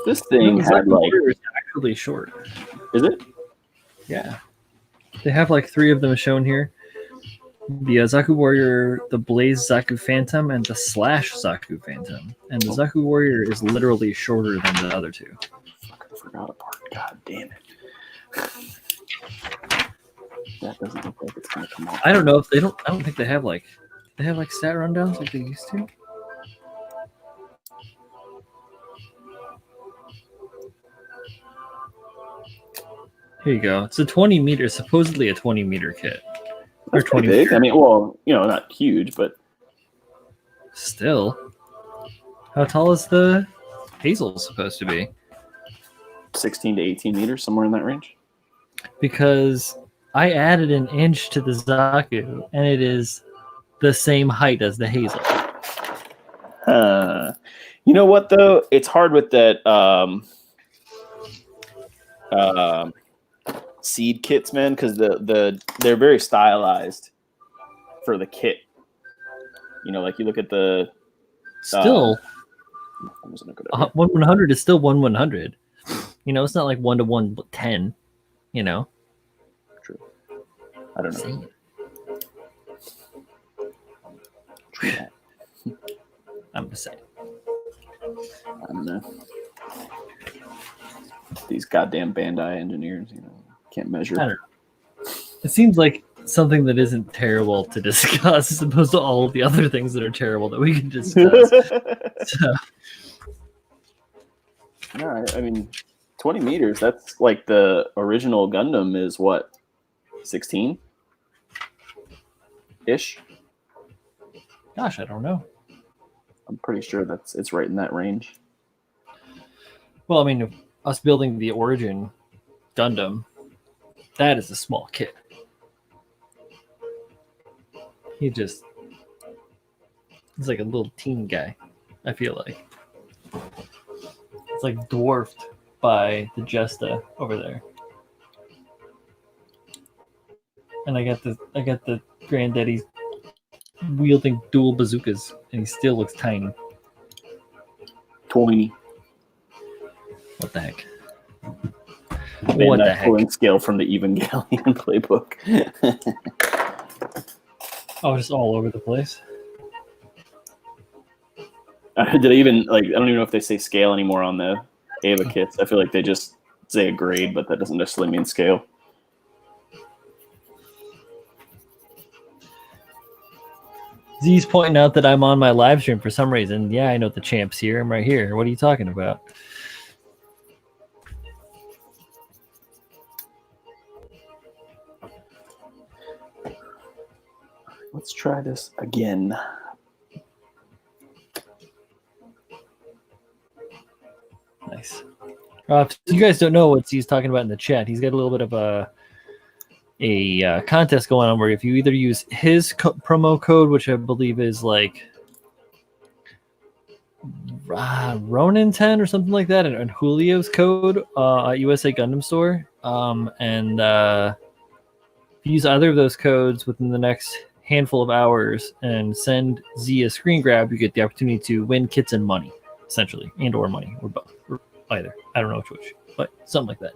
This thing had like... It's actually short. Is it? Yeah. They have like 3 of them shown here. The Zaku Warrior, the Blaze Zaku Phantom, and the Slash Zaku Phantom. And the Zaku Warrior is literally shorter than the other two. I forgot a part. God damn it. That doesn't look like it's gonna come off. I don't know if they don't. I don't think they have like stat rundowns like they used to. Here you go. It's a 20 meter, supposedly a 20 meter kit. Or That's 20 big. meter. I mean, well, not huge, but still. How tall is the Hazel supposed to be? 16 to 18 meters, somewhere in that range. Because I added an inch to the Zaku, and it is the same height as the Hazel. You know what, though? It's hard with that seed kits, man, because they're very stylized for the kit. Like you look at the still 1/100 is still 1/100. It's not like 1-to-110. True. I don't know. True that. I'm just saying. I don't know. These goddamn Bandai engineers, can't measure. I don't know. It seems like something that isn't terrible to discuss as opposed to all of the other things that are terrible that we can discuss. No, I mean, 20 meters, that's like the original Gundam is what? 16? Ish? Gosh, I don't know. I'm pretty sure it's right in that range. Well, I mean, us building the Origin Gundam, that is a small kit. He's like a little teen guy, I feel like. It's like dwarfed by the Jesta over there. And I got the granddaddy wielding dual bazookas, and he still looks tiny. 20. What the heck? What the heck? Pulling scale from the Evangelion playbook. Oh, just all over the place. Did I even I don't even know if they say scale anymore on the Ava kits. I feel like they just say a grade, but that doesn't necessarily mean scale. Z's pointing out that I'm on my live stream for some reason. Yeah, I know the champ's here. I'm right here. What are you talking about? Let's try this again. Nice. If you guys don't know what he's talking about in the chat, he's got a little bit of a contest going on where if you either use his promo code, which I believe is like Ronin 10 or something like that, and Julio's code at USA Gundam Store, and if you use either of those codes within the next handful of hours and send Z a screen grab, you get the opportunity to win kits and money, essentially, and or money, or both, or either. I don't know which, but something like that.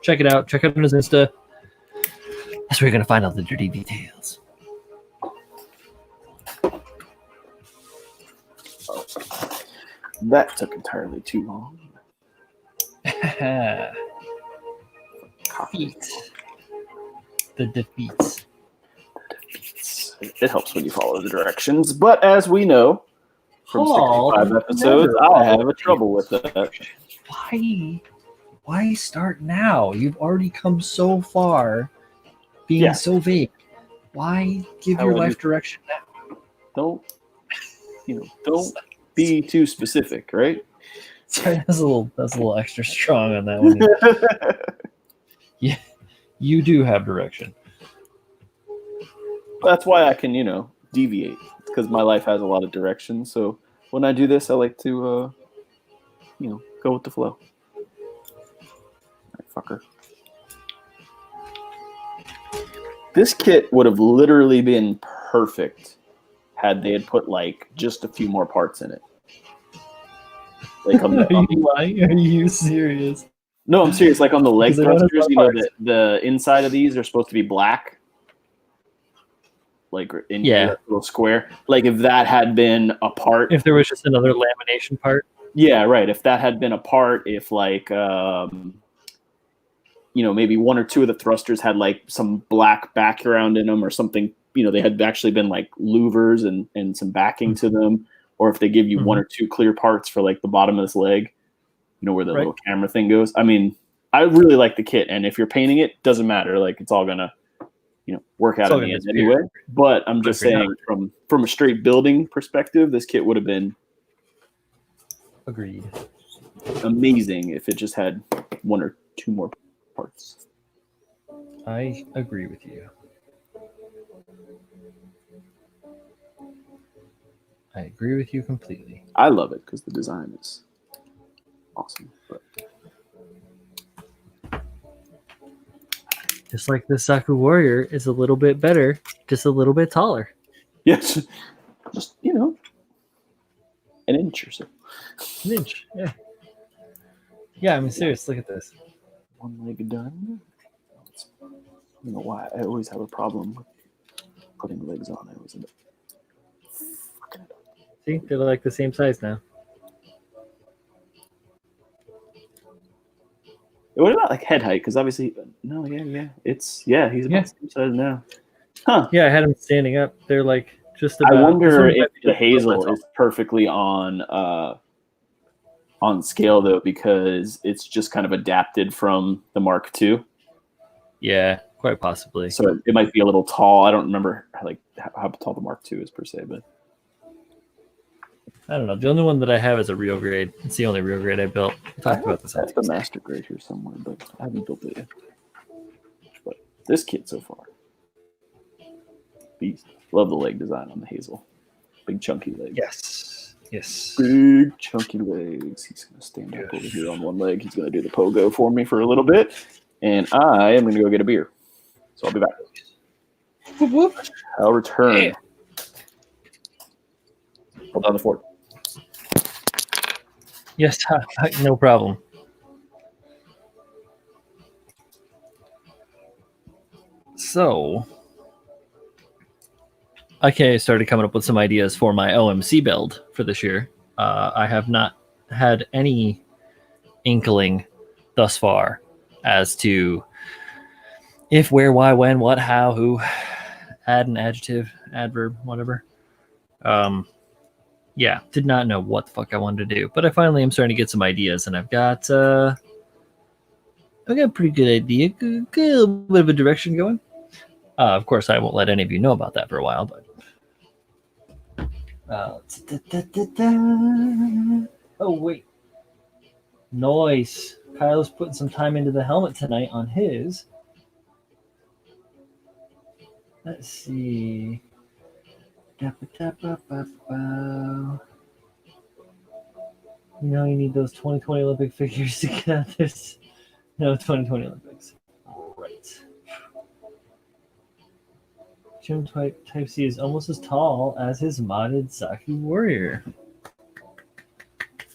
Check it out. Check out on his Insta. That's where you're gonna find all the dirty details. Oh, that took entirely too long. Defeat. The defeats. It helps when you follow the directions, but as we know from 65 episodes, I have a trouble with that. Why start now? You've already come so far being so vague. Why give your life direction now? Don't be too specific, right? Sorry, that's a little extra strong on that one. Yeah, you do have direction. That's why I can, deviate, because my life has a lot of direction. So when I do this, I like to, go with the flow. All right, fucker. This kit would have literally been perfect had they had put just a few more parts in it. Are you serious? No, I'm serious. Like on the leg thrusters, the inside of these are supposed to be black. like in Yeah. that little square. Like if that had been a part, If there was just another lamination part. yeah, right. If that had been a part, if like maybe one or two of the thrusters had like some black background in them or something, they had actually been like louvers and some backing to them, or if they give you one or two clear parts for like the bottom of this leg, where the little camera thing goes. I mean, I really like the kit, and if you're painting it, doesn't matter. Like it's all gonna, work out in the end anyway. But I'm just saying, from a straight building perspective, this kit would have been agreed amazing if it just had one or two more parts. I agree with you. I agree with you completely. I love it because the design is awesome. But just like the Saku Warrior is a little bit better, just a little bit taller. Yes, just an inch or so. An inch, yeah. Yeah, I mean, serious. Look at this. One leg done. I don't know why I always have a problem with putting legs on. I always end up fucking it up. See, they're like the same size now. What about like head height? Because obviously, no, yeah, he's about the same size now. Huh? Yeah, I had him standing up. They're like just about. I wonder if the Hazel is perfectly on scale though, because it's just kind of adapted from the Mark II. Yeah, quite possibly. So it might be a little tall. I don't remember like how tall the Mark II is per se, but I don't know. The only one that I have is a real grade. It's the only real grade I built. We talked about this. That's the master grade here somewhere, but I haven't built it yet. But this kit so far, beast. Love the leg design on the Hazel. Big chunky legs. Yes. Big chunky legs. He's gonna stand up over here on one leg. He's gonna do the pogo for me for a little bit, and I am gonna go get a beer. So I'll be back. Whoop, whoop. I'll return. Yeah. Hold on the fort. Yes, no problem. So, I started coming up with some ideas for my OMC build for this year. I have not had any inkling thus far as to if, where, why, when, what, how, who, add an adjective, adverb, whatever. Yeah, did not know what the fuck I wanted to do, but I finally am starting to get some ideas, and I've got a pretty good idea, good little bit of a direction going. Of course, I won't let any of you know about that for a while, but oh wait, noise. Kyle's putting some time into the helmet tonight on his. Let's see. You need those 2020 Olympic figures to get out this. No, 2020 Olympics. Right. Gym Type C is almost as tall as his modded Saku Warrior.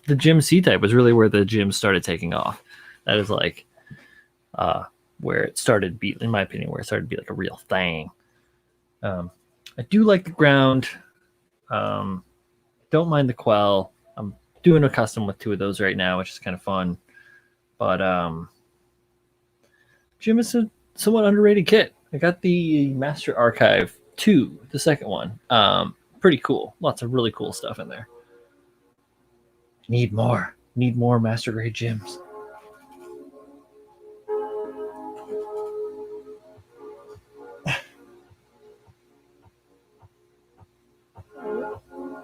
The Gym C type was really where the gym started taking off. That is like where it started be, in my opinion, where it started to be like a real thing. I do like the ground. Don't mind the quell. I'm doing a custom with 2 of those right now, which is kind of fun. But Gym is a somewhat underrated kit. I got the Master Archive 2, the second one. Pretty cool. Lots of really cool stuff in there. Need more Master Grade gyms.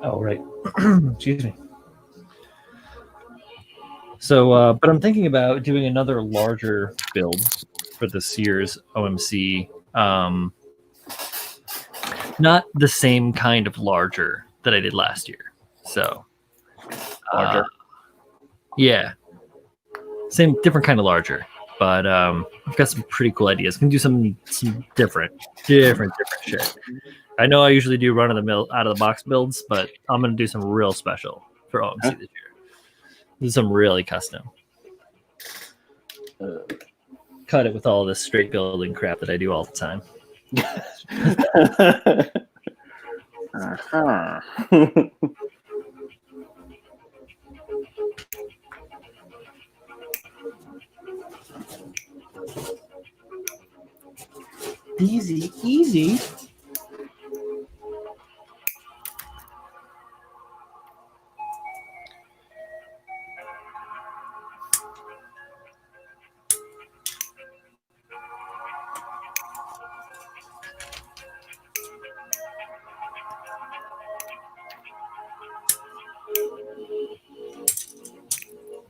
Oh, right. Excuse me. So, but I'm thinking about doing another larger build for this year's OMC. Not the same kind of larger that I did last year. So, Larger. Yeah. Same, different kind of larger. But I've got some pretty cool ideas. Can do some different shit. I know I usually do run of the mill, out of the box builds, but I'm gonna do some real special for OMC this year. Do some really custom. Cut it with all this straight building crap that I do all the time. Uh-huh. Easy, easy.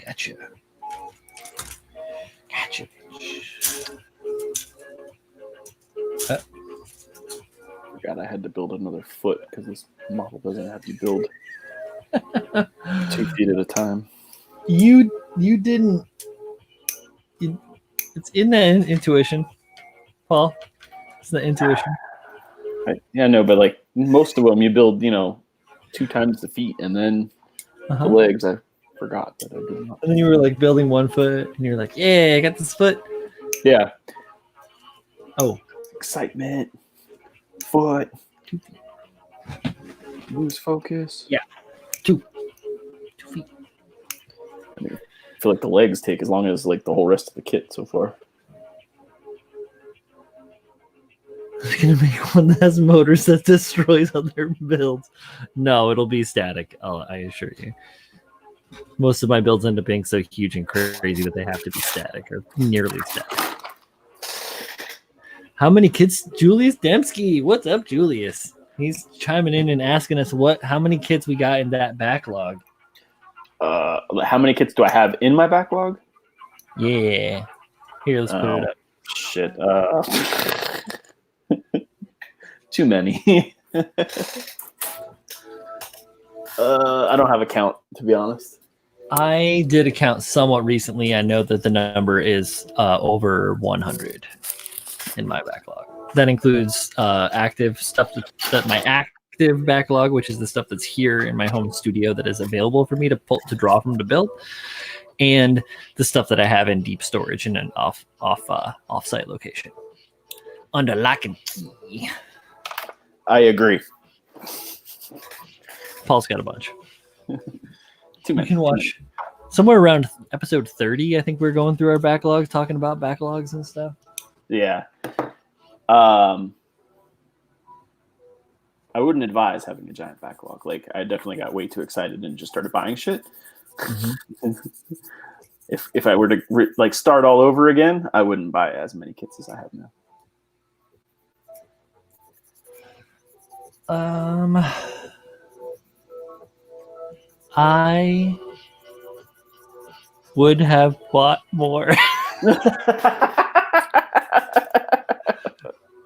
Gotcha. Gotcha. Forgot I had to build another foot because this model doesn't have you build 2 feet at a time. You didn't. It's in the intuition, Paul. It's the intuition. Yeah, no, but like most of them, you build 2 times the feet, and then the legs. I forgot that I did not. And then you were like building 1 foot, and you're like, "Yeah, I got this foot." Yeah. Oh, Excitement. Foot. Lose focus. Yeah. 2 feet. I feel like the legs take as long as like the whole rest of the kit so far. I'm gonna make one that has motors that destroys other builds. No, it'll be static. I assure you. Most of my builds end up being so huge and crazy that they have to be static or nearly static. How many kids? Julius Dembski. What's up, Julius? He's chiming in and asking us how many kits we got in that backlog. How many kits do I have in my backlog? Yeah. Here, let's put it up. Shit. Too many. I don't have a count, to be honest. I did a count somewhat recently. I know that the number is over 100 in my backlog. That includes active stuff that my active backlog, which is the stuff that's here in my home studio that is available for me to draw from to build, and the stuff that I have in deep storage in an off-site location under lock and key. I agree. Paul's got a bunch. Too many. You can watch somewhere around episode 30. I think we're going through our backlogs, talking about backlogs and stuff. Yeah. I wouldn't advise having a giant backlog. Like, I definitely got way too excited and just started buying shit. Mm-hmm. If I were to start all over again, I wouldn't buy as many kits as I have now. I would have bought more.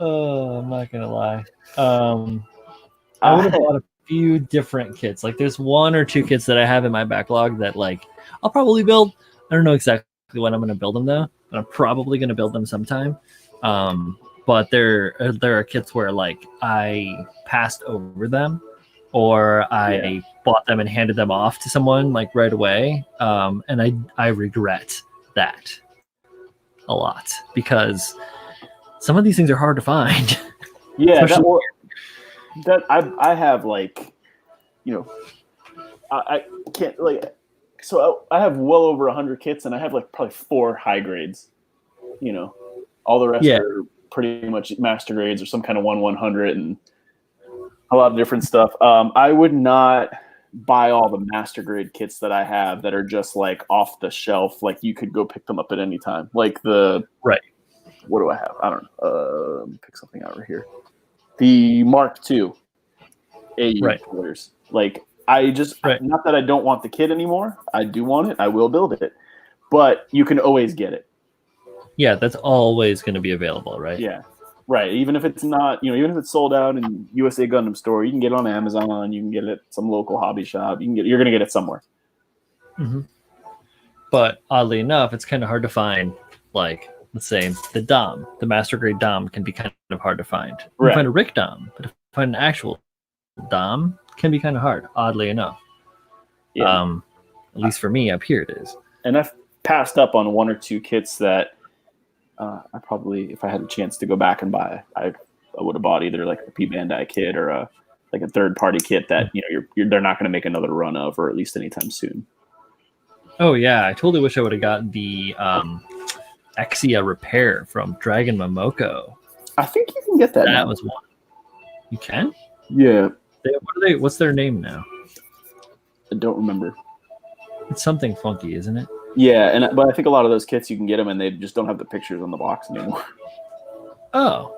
Oh, I'm not gonna lie. I would have bought a few different kits. Like, there's 1 or 2 kits that I have in my backlog that like I'll probably build. I don't know exactly when I'm gonna build them though, but I'm probably gonna build them sometime. But there are kits where like I passed over them, or I bought them and handed them off to someone like right away, and I regret that a lot because some of these things are hard to find. Yeah, I have like, I can't like, so I have well over 100 kits, and I have like probably 4 high grades. All the rest are pretty much master grades or some kind of 1/100 and a lot of different stuff. I would not buy all the master grade kits that I have that are just like off the shelf. Like, you could go pick them up at any time. Like what do I have? I don't know. Let me pick something out right here. The Mark II AU players. Like, not that I don't want the kit anymore. I do want it. I will build it. But you can always get it. Yeah, that's always going to be available, right? Yeah, right. Even if it's not, even if it's sold out in USA Gundam Store, you can get it on Amazon. You can get it at some local hobby shop. You're going to get it somewhere. Mm-hmm. But oddly enough, it's kind of hard to find. Like, let's say the master grade Dom can be kind of hard to find. You can find a Rick Dom, but to find an actual Dom can be kind of hard. Oddly enough, at least for me up here it is. And I've passed up on 1 or 2 kits that. I probably, if I had a chance to go back and buy, I would have bought either like the P Bandai kit or a like a third party kit that they're not going to make another run of, or at least anytime soon. Oh yeah, I totally wish I would have gotten the Exia repair from Dragon Momoko. I think you can get that. That was one. You can? Yeah. What's their name now? I don't remember. It's something funky, isn't it? Yeah, but I think a lot of those kits you can get them, and they just don't have the pictures on the box anymore. Oh.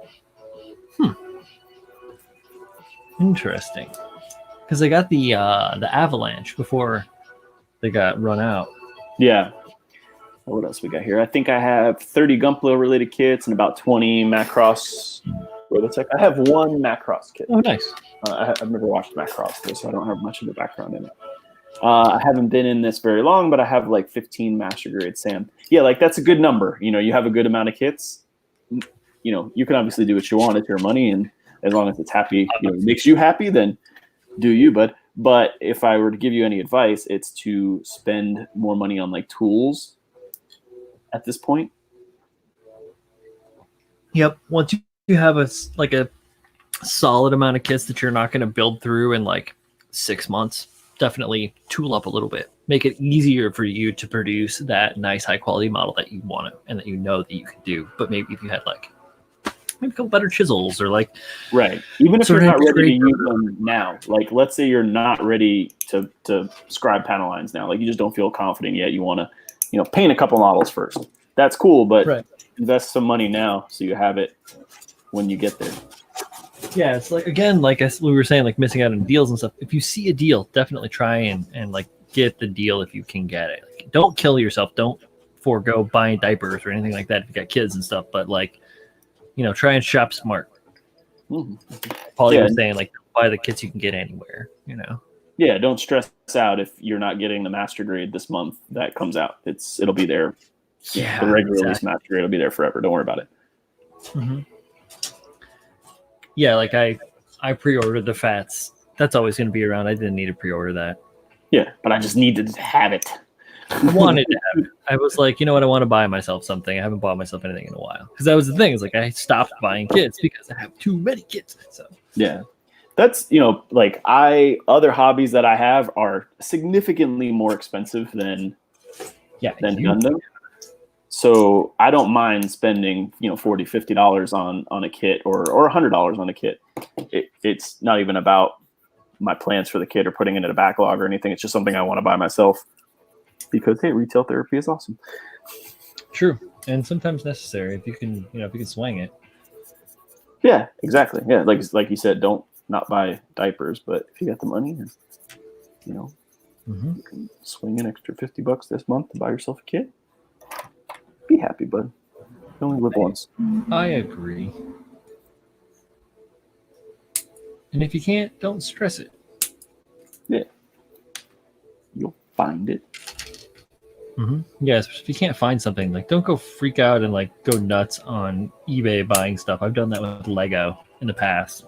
Interesting. Because they got the Avalanche before they got run out. Yeah. What else we got here? I think I have 30 Gunpla related kits and about 20 Macross. I have one Macross kit. Oh, nice. I've never watched Macross, so I don't have much of the background in it. I haven't been in this very long, but I have like 15 Master Grade Sam. Yeah, like that's a good number. You have a good amount of kits. You can obviously do what you want. It's your money, and as long as it's happy, it makes you happy, then do you, bud. But if I were to give you any advice, it's to spend more money on like tools at this point. Yep. Once you have a solid amount of kits that you're not going to build through in like 6 months, definitely tool up a little bit. Make it easier for you to produce that nice high quality model that you want and that you know that you can do. But maybe if you had maybe a couple better chisels or right. Even if you're not ready to use them now, like let's say you're not ready to scribe panel lines now, like you just don't feel confident yet. You want to, paint a couple models first. That's cool, but invest some money now so you have it when you get there. Yeah, it's like we were saying, like missing out on deals and stuff. If you see a deal, definitely try and get the deal if you can get it. Don't kill yourself. Don't forego buying diapers or anything like that if you got kids and stuff. But try and shop smart. Mm-hmm. Paulie was saying, buy the kits you can get anywhere. Yeah, don't stress out if you're not getting the Master Grade this month that comes out. It'll be there. Yeah, the regular release Master Grade will be there forever. Don't worry about it. Mm-hmm. Yeah, I pre-ordered the Fats. That's always going to be around. I didn't need to pre-order that. Yeah, but I just needed to have it. I wanted to have it. I was like, you know what? I want to buy myself something. I haven't bought myself anything in a while. Because that was the thing. Is I stopped buying kits because I have too many kits. So yeah. That's, other hobbies that I have are significantly more expensive than Gundam. So I don't mind spending, $40, $50 on a kit or $100 on a kit. It's not even about my plans for the kit or putting it in a backlog or anything. It's just something I want to buy myself because, hey, retail therapy is awesome. True. And sometimes necessary if you can, if you can swing it. Yeah, exactly. Yeah. Like you said, don't not buy diapers, but if you got the money, you can swing an extra $50 this month to buy yourself a kit. Be happy, bud. You only live once. I agree. And if you can't, don't stress it. Yeah. You'll find it. Mm-hmm. Yes, if you can't find something, don't go freak out and go nuts on eBay buying stuff. I've done that with Lego in the past.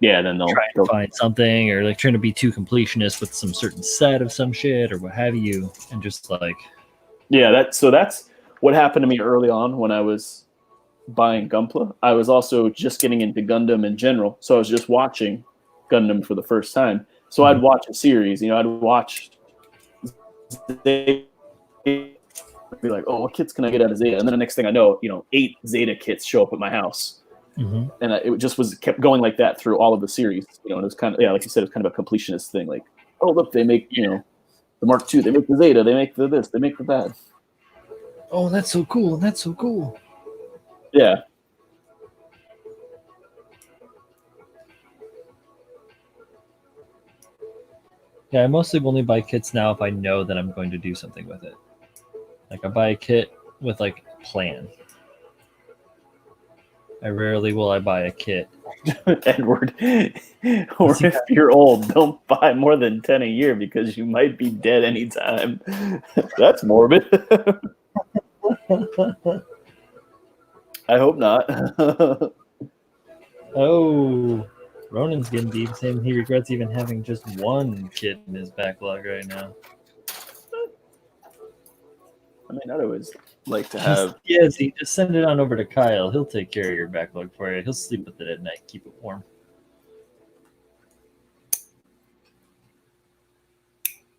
Yeah, then they'll try to find something or trying to be too completionist with some certain set of some shit or what have you, and just yeah, that's what happened to me early on when I was buying Gunpla. I was also just getting into Gundam in general, so I was just watching Gundam for the first time. So I'd watch a series, I'd watch Zeta, be like, oh, what kits can I get out of Zeta? And then the next thing I know, 8 Zeta kits show up at my house. Mm-hmm. And it just kept going like that through all of the series, and it was kind of, like you said, it was kind of a completionist thing. Like, oh, look, they make, the Mark II, they make the Zeta, they make the this, they make the that. Oh, that's so cool. That's so cool. Yeah. Yeah, I mostly only buy kits now if I know that I'm going to do something with it. I buy a kit with a plan. I rarely will I buy a kit. Edward, or if you're old, don't buy more than 10 a year because you might be dead anytime. That's morbid. I hope not. Oh, Ronan's getting deep, saying he regrets even having just one kit in his backlog right now. I mean, I'd always like to have. Yes, you just send it on over to Kyle. He'll take care of your backlog for you. He'll sleep with it at night, keep it warm.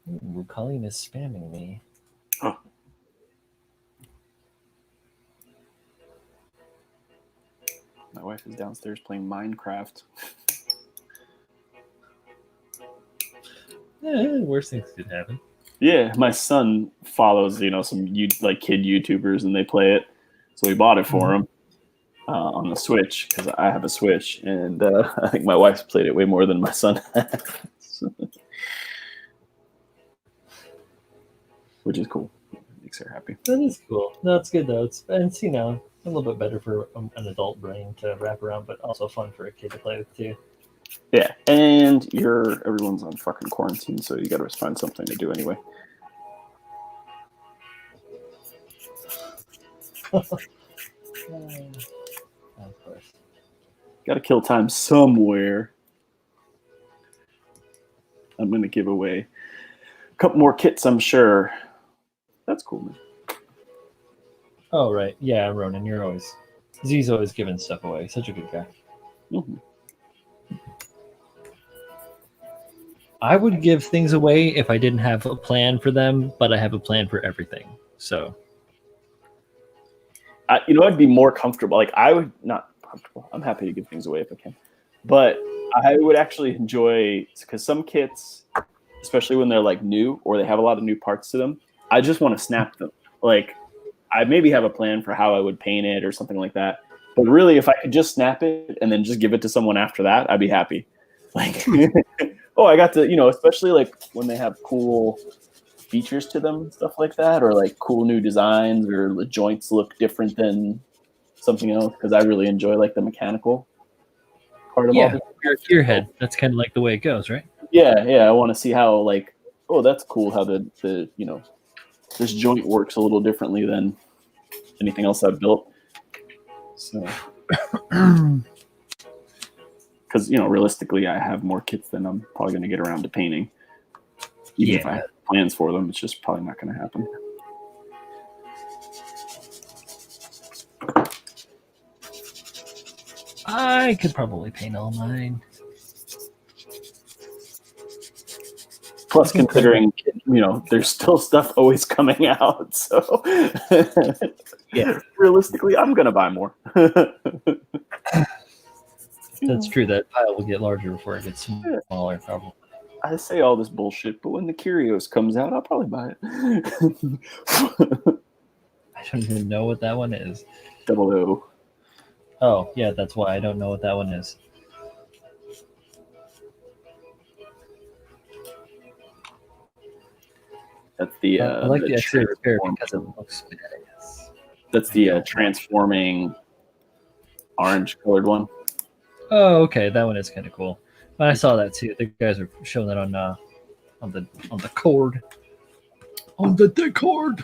Ooh, Colleen is spamming me. Oh. My wife is downstairs playing Minecraft. Worst things could happen. Yeah, my son follows, some kid YouTubers, and they play it. So we bought it for him on the Switch because I have a Switch, and I think my wife's played it way more than my son has, which is cool. It makes her happy. That is cool. No, it's good though. It's a little bit better for an adult brain to wrap around, but also fun for a kid to play with too. Yeah, and everyone's on fucking quarantine, so you got to find something to do anyway. Of course. Got to kill time somewhere. I'm going to give away a couple more kits, I'm sure. That's cool, man. Oh, right. Yeah, Ronan, Z's always giving stuff away. Such a good guy. Mm-hmm. I would give things away if I didn't have a plan for them, but I have a plan for everything. So, I'd be more comfortable. Like, I would not comfortable. I'm happy to give things away if I can, but I would actually enjoy, because some kits, especially when they're like new or they have a lot of new parts to them, I just want to snap them. Like, I maybe have a plan for how I would paint it or something like that. But really, if I could just snap it and then just give it to someone after that, I'd be happy. Like, oh, I got to, especially like when they have cool features to them and stuff like that, or like cool new designs, or the joints look different than something else, because I really enjoy like the mechanical part of all this. You're a gearhead. That's kind of like the way it goes, right? Yeah. I want to see how, like, oh, that's cool how the this joint works a little differently than anything else I've built. So, because realistically, I have more kits than I'm probably going to get around to painting. Even if I have plans for them, it's just probably not going to happen. I could probably paint all mine. Plus, considering, there's still stuff always coming out. So, yeah, realistically, I'm going to buy more. That's true. That pile will get larger before it gets smaller, probably. I say all this bullshit, but when the Curios comes out, I'll probably buy it. I don't even know what that one is. 00. Oh, yeah, that's why I don't know what that one is. That's the I like the X-ray repair because it looks badass. That's the transforming orange colored one. Oh, okay, that one is kind of cool. I saw that too. The guys are showing that on the cord. On the Discord.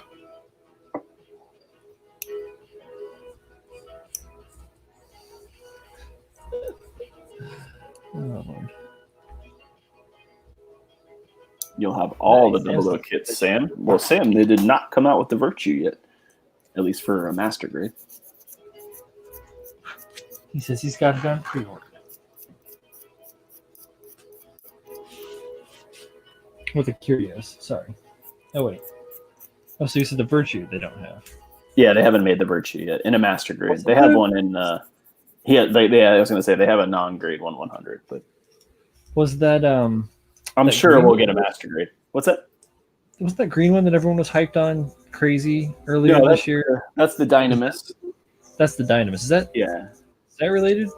Oh. You'll have all the 00 kits, Sam. Well, Sam, they did not come out with the Virtue yet, at least for a master grade. He says he's got it on pre-order. With the Curios, sorry. Oh, wait. Oh, so you said the Virtue they don't have. Yeah, they haven't made the Virtue yet in a master grade. They have one in. I was going to say they have a non-grade 100, but was that I'm sure we'll get a master grade. What's that? Was that green one that everyone was hyped on crazy earlier this year? That's the Dynamis. That's the Dynamis. Is that? Yeah. Is that related?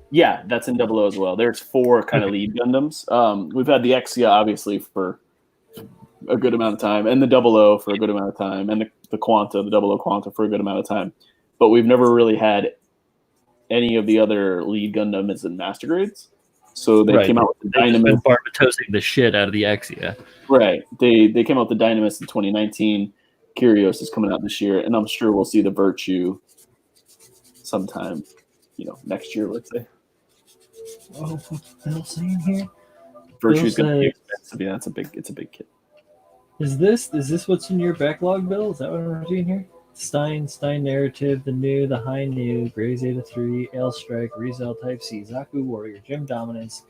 Yeah, that's in 00 as well. There's 4 kind of lead Gundams. We've had the Exia obviously for a good amount of time, and the 00 for a good amount of time, and the Quanta, the 00 Quanta for a good amount of time. But we've never really had any of the other lead Gundams in master grades. So they came out with the Dynamis. They've been barbatosing the shit out of the Exia. Right. They came out with the Dynamis in 2019. Curios is coming out this year, and I'm sure we'll see the Virtue sometime, next year, let's say. Oh, what's Bill saying here? Virtue's going to be expensive. Yeah, it's a big kit. Is this what's in your backlog, Bill? Is that what we're doing here? Stein Narrative, the New, the High New, Gray Zeta 3, Ale Strike, Rizal Type C, Zaku Warrior, Gym Dominance,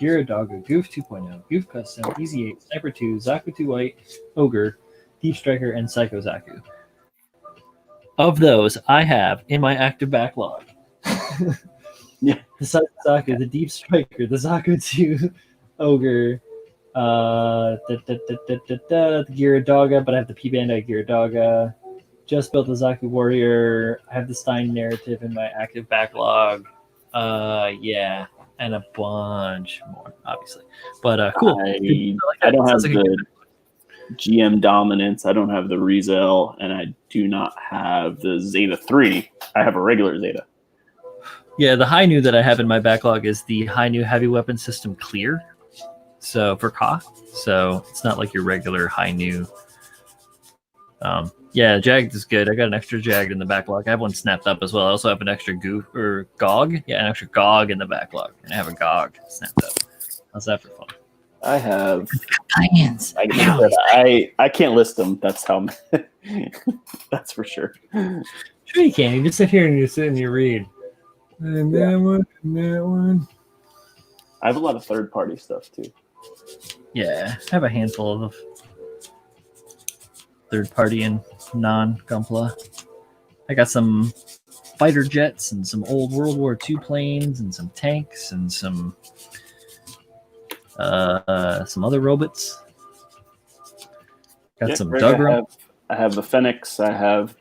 Gyaradoga, Goof 2.0, Goof Custom, Easy 8, Sniper 2, Zaku 2 White, Ogre, Deep Striker, and Psycho Zaku. Of those, I have in my active backlog Yeah. the Psycho Zaku, the Deep Striker, the Zaku 2 Ogre, the Gyaradoga, but I have the P-Bandai Gyaradoga. Just built the Zaku Warrior. I have the Stein narrative in my active backlog. Yeah, and a bunch more, obviously. But cool. I don't have the GM Dominance. I don't have the Rizel, and I do not have the Zeta 3. I have a regular Zeta. Yeah, the High New that I have in my backlog is the High New Heavy Weapon System Clear. So for Ka. So it's not like your regular High New. Yeah, Jagged is good. I got an extra Jagged in the backlog. I have one snapped up as well. I also have an extra Gog. Yeah, an extra Gog in the backlog. And I have a Gog snapped up. How's that for fun? I have Lions. I can't list them. That's how. That's for sure. Sure you can. You just sit here and you sit and you read. And that one, and that one. I have a lot of third-party stuff too. Yeah, I have a handful of third-party and non-Gunpla. I got some fighter jets and some old World War II planes and some tanks and some other robots. Got some Dugro. I have the Fenix. I have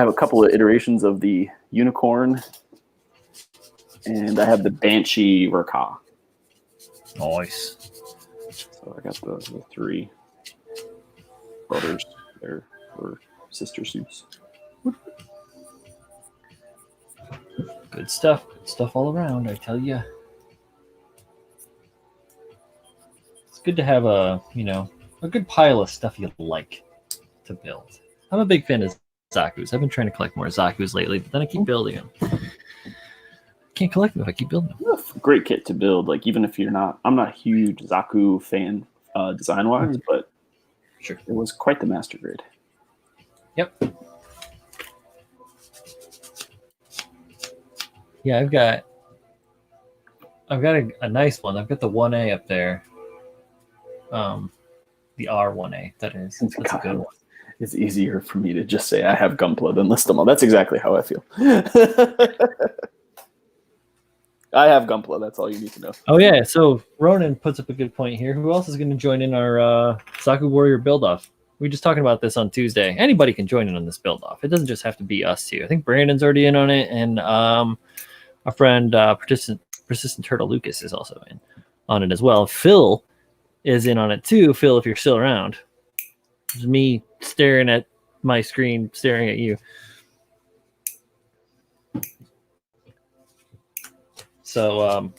a couple of iterations of the Unicorn, and I have the Banshee Raka. Nice. So I got the 3 brothers there for sister suits. Good stuff. Good stuff all around, I tell you. It's good to have a good pile of stuff you like to build. I'm a big fan of Zaku's. I've been trying to collect more Zaku's lately, but then I keep building them. Can't collect them if I keep building them. Great kit to build. Like even if I'm not a huge Zaku fan design wise, but sure, it was quite the master grade. Yep. Yeah, I've got a nice one. I've got the 1A up there. The R1A, that is. That's a good one. It's easier for me to just say I have Gunpla than list them all. That's exactly how I feel. I have Gunpla. That's all you need to know. Oh, yeah. So Ronan puts up a good point here. Who else is going to join in our Zaku Warrior build-off? We were just talking about this on Tuesday. Anybody can join in on this build-off. It doesn't just have to be us two. I think Brandon's already in on it, and our friend Persistent Turtle Lucas is also in on it as well. Phil is in on it too. Phil, if you're still around. It's me staring at my screen, staring at you. So,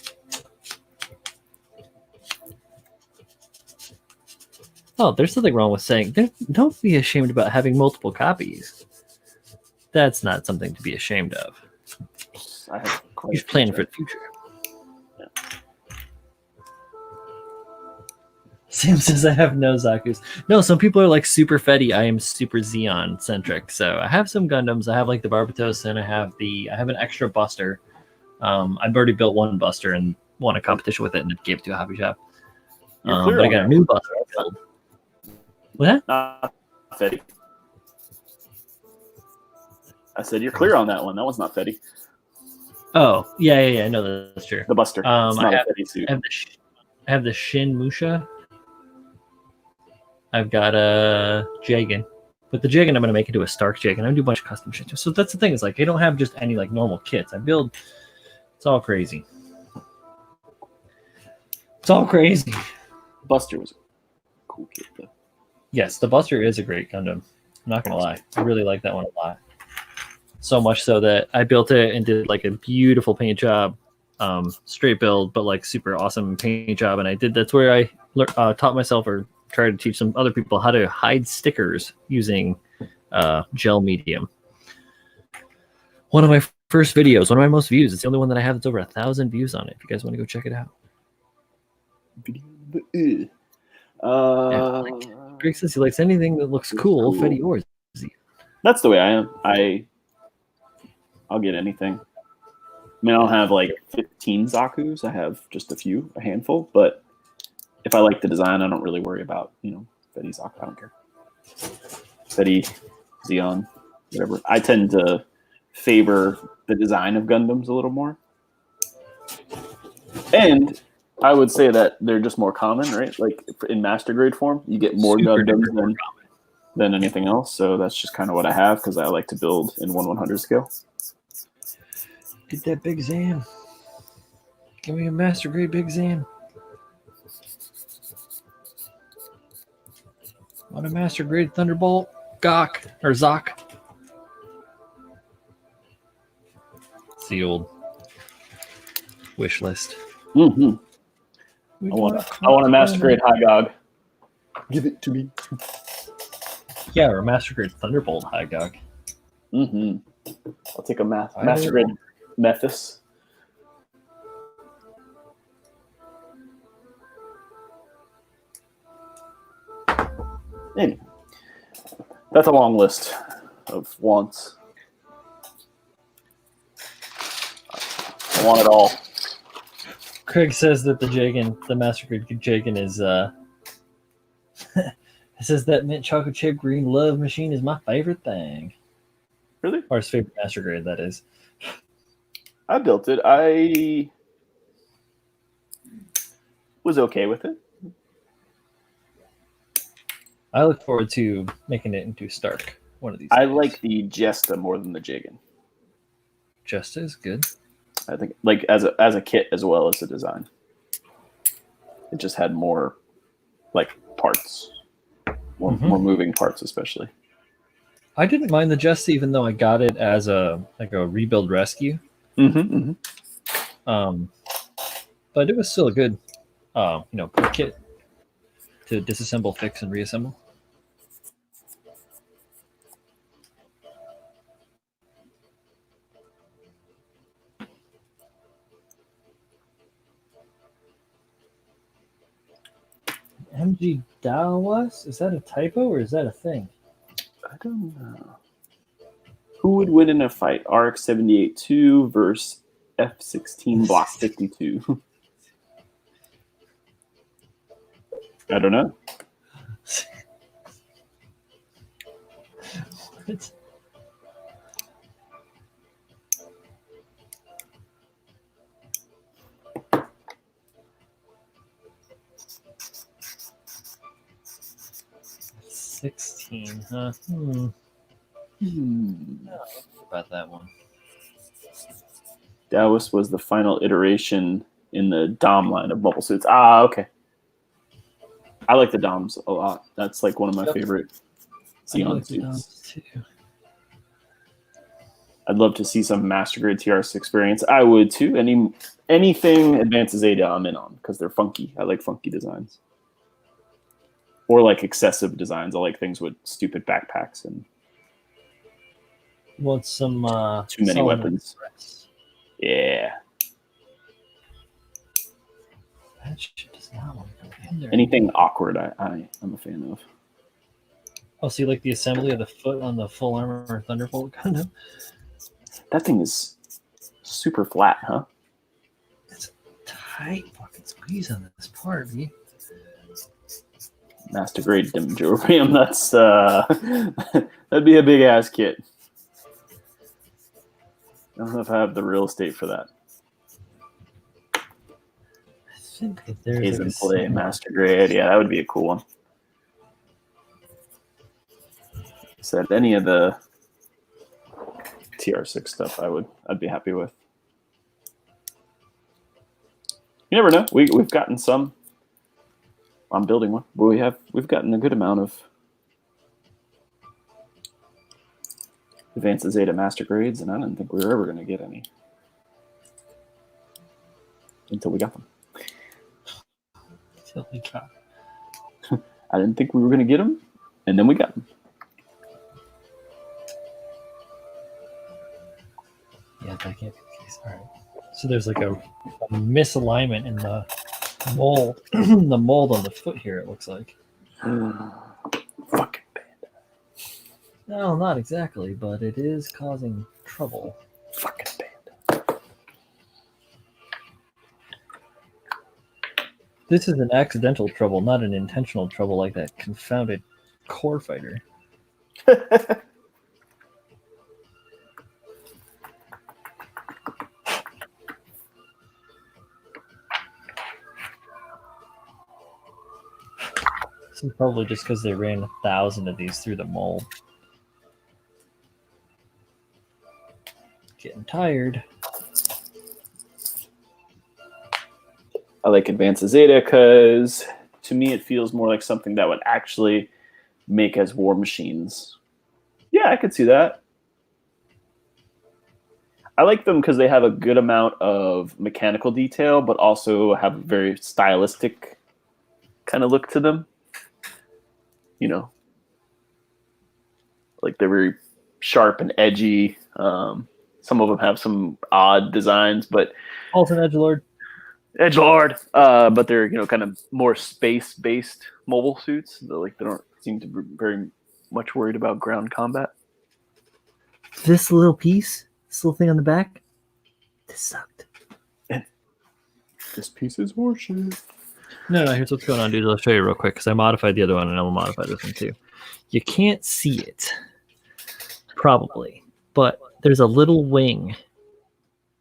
there's something wrong with saying, don't be ashamed about having multiple copies. That's not something to be ashamed of. You're planning for the future. Yeah. Sam says I have no Zakus. No, some people are like super Fetty. I am super Xeon centric. So I have some Gundams. I have like the Barbatos, and I have an extra Buster. I've already built one Buster and won a competition with it and gave it to a hobby shop. But I got a new Buster build. What? Not Fetty. I said you're clear on that one. That one's not Fetty. Oh, yeah. No, that's true. The Buster. It's not I have, a Fetty suit. I have the Shin Musha. I've got a Jagan. But the Jagan I'm going to make into a Stark Jagan. I'm going to do a bunch of custom shit. So that's the thing. Is like I don't have just any like normal kits. I build. It's all crazy. It's all crazy. Buster was a cool kit though. Yes, the Buster is a great Gundam. I'm not going to lie. I really like that one a lot. So much so that I built it and did like a beautiful paint job. Straight build, but like super awesome paint job. And that's where I taught myself or tried to teach some other people how to hide stickers using gel medium. One of my first videos, one of my most views. It's the only one that I have that's over 1,000 views on it. If you guys want to go check it out. Greg says he likes anything that looks cool. Fetty yours. That's the way I am. I'll get anything. mean, I don't have like 15 Zakus. I have just a handful. But if I like the design, I don't really worry about, Betty Zaku. I don't care. Betty, Xeon, whatever. I tend to favor the design of Gundams a little more. And I would say that they're just more common, right? Like in master grade form, you get more Gundams than anything else. So that's just kind of what I have because I like to build in 1/100 scale. Get that big Zam. Give me a master grade big Zam. Want a master grade Thunderbolt? Gok or Zok? It's the old wish list. Mm-hmm. I want a master grade High Gog. Give it to me. Yeah, or a master grade Thunderbolt High Gog. Mm-hmm. I'll take a master grade Mephis. Maybe. That's a long list of wants. I want it all. Craig says that the master grade Jagan is it says that mint chocolate chip green love machine is my favorite thing. Really? Or his favorite master grade, that is. I built it. I was okay with it. I look forward to making it into Stark one of these I days. like the Jesta more than the Jagan. Jesta is good. I think like as a kit as well as a design. It just had more like parts. More moving parts especially. I didn't mind the Jesta even though I got it as a rebuild rescue. Mm-hmm. But it was still a good good kit to disassemble, fix, and reassemble. MG Dallas? Is that a typo or is that a thing? I don't know. Who would win in a fight? RX-78-2 versus F-16 Block 52. I don't know. What? $16, huh? About that one. Dallas was the final iteration in the Dom line of bubble suits. Ah, okay. I like the Doms a lot. That's like one of my favorite Xeon suits. Too. I'd love to see some Master Grade TR6 variants. I would too. Anything Advances Zeta I'm in on because they're funky. I like funky designs. Or like excessive designs. I like things with stupid backpacks and want some too many weapons. Yeah. That shit does not want to go in there. Anything awkward I'm a fan of. Oh, so you like the assembly of the foot on the full armor Thunderbolt Gundam? That thing is super flat, huh? It's a tight fucking squeeze on this part, B. Master Grade Dimjorium, that's that'd be a big ass kit. I don't know if I have the real estate for that. I think that there's Hazel play Master Grade, yeah, that would be a cool one. Said any of the TR6 stuff I'd be happy with. You never know. We've gotten some. I'm building one, but we've gotten a good amount of Advances Zeta Master Grades, and I didn't think we were ever going to get any until we got them. Until we got. I didn't think we were going to get them, and then we got them. Yeah, that can't be the case. All right. So there's like a misalignment in the mold, the mold on the foot here. It looks like. Fucking bad. No, not exactly, but it is causing trouble. Fucking bad. This is an accidental trouble, not an intentional trouble like that confounded core fighter. This is probably just because they ran 1,000 of these through the mold. Getting tired. I like Advanced Zeta because to me it feels more like something that would actually make as war machines. Yeah, I could see that. I like them because they have a good amount of mechanical detail, but also have a very stylistic kind of look to them. You know, like they're very sharp and edgy. Some of them have some odd designs, but Alton Edgelord. Edgelord, but they're kind of more space-based mobile suits. They don't seem to be very much worried about ground combat. This little piece, this little thing on the back, this sucked. This piece is horseshit. No, here's what's going on, dude. I'll show you real quick because I modified the other one and I will modify this one too. You can't see it, probably, but there's a little wing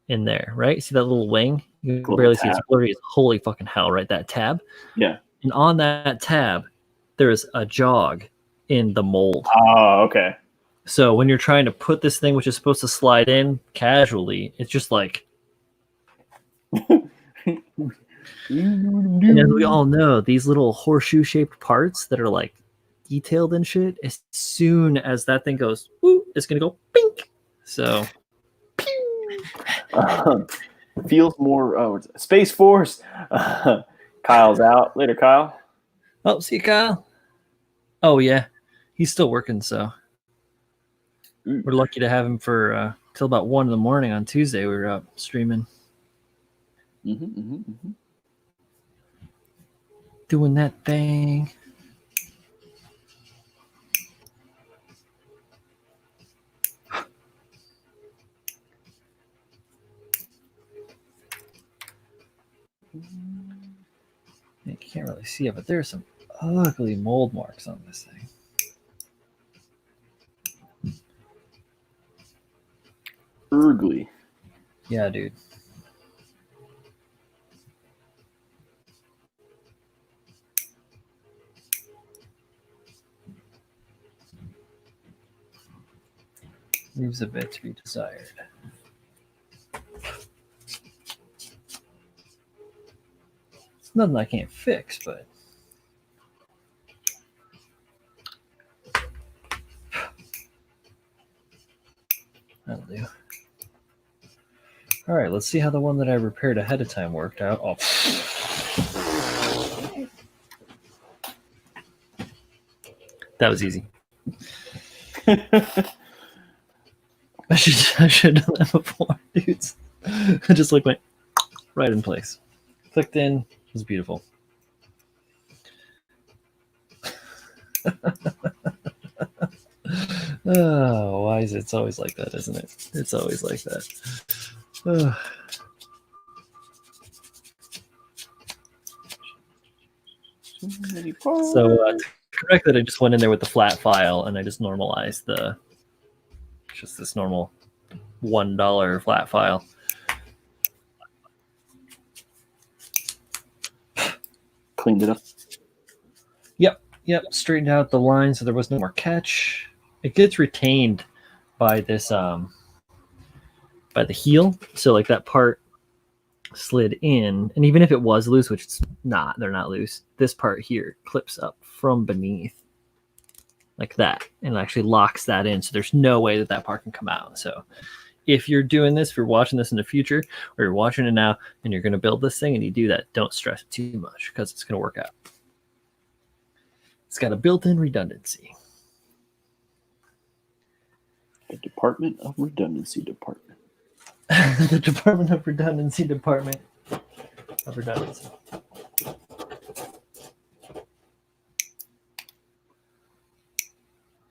in there, right? See that little wing? You can barely see it. It's blurry as holy fucking hell, right? That tab. Yeah. And on that tab, there's a jog in the mold. Oh, okay. So when you're trying to put this thing, which is supposed to slide in casually, it's just like. And as we all know, these little horseshoe-shaped parts that are like detailed and shit, as soon as that thing goes, woo, it's gonna go pink. So, feels more Space Force. Kyle's out later. Kyle. Oh, see you, Kyle. Oh yeah, he's still working. So we're lucky to have him for till about 1 a.m. on Tuesday. We were up streaming. Doing that thing. You can't really see it, but there's some ugly mold marks on this thing. Ugly. Yeah, dude. Leaves a bit to be desired. It's nothing I can't fix, but that'll do. All right, let's see how the one that I repaired ahead of time worked out. Oh. That was easy. I should have done that before, dudes. I just went right in place. Clicked in. It was beautiful. Oh, why is it? It's always like that, isn't it? It's always like that. So to correct that, I just went in there with the flat file and I just normalized just this normal $1 flat file. Cleaned it up. Yep. Straightened out the line so there was no more catch. It gets retained by this by the heel. So like that part slid in, and even if it was loose, which it's not, they're not loose, this part here clips up from beneath like that and it actually locks that in, so there's no way that part can come out. So if you're doing this, if you're watching this in the future or you're watching it now and you're going to build this thing and you do that, don't stress it too much because it's going to work out. It's got a built-in redundancy. The Department of Redundancy Department. The Department of Redundancy Department of Redundancy.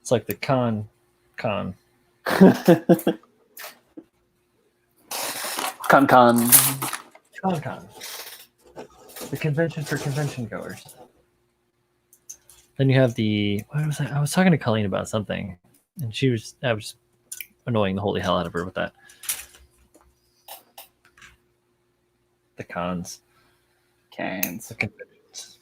It's like the con. Con. The convention for convention goers. Then you have the. What was I was talking to Colleen about something, and I was annoying the holy hell out of her with that. The cons. The conventions.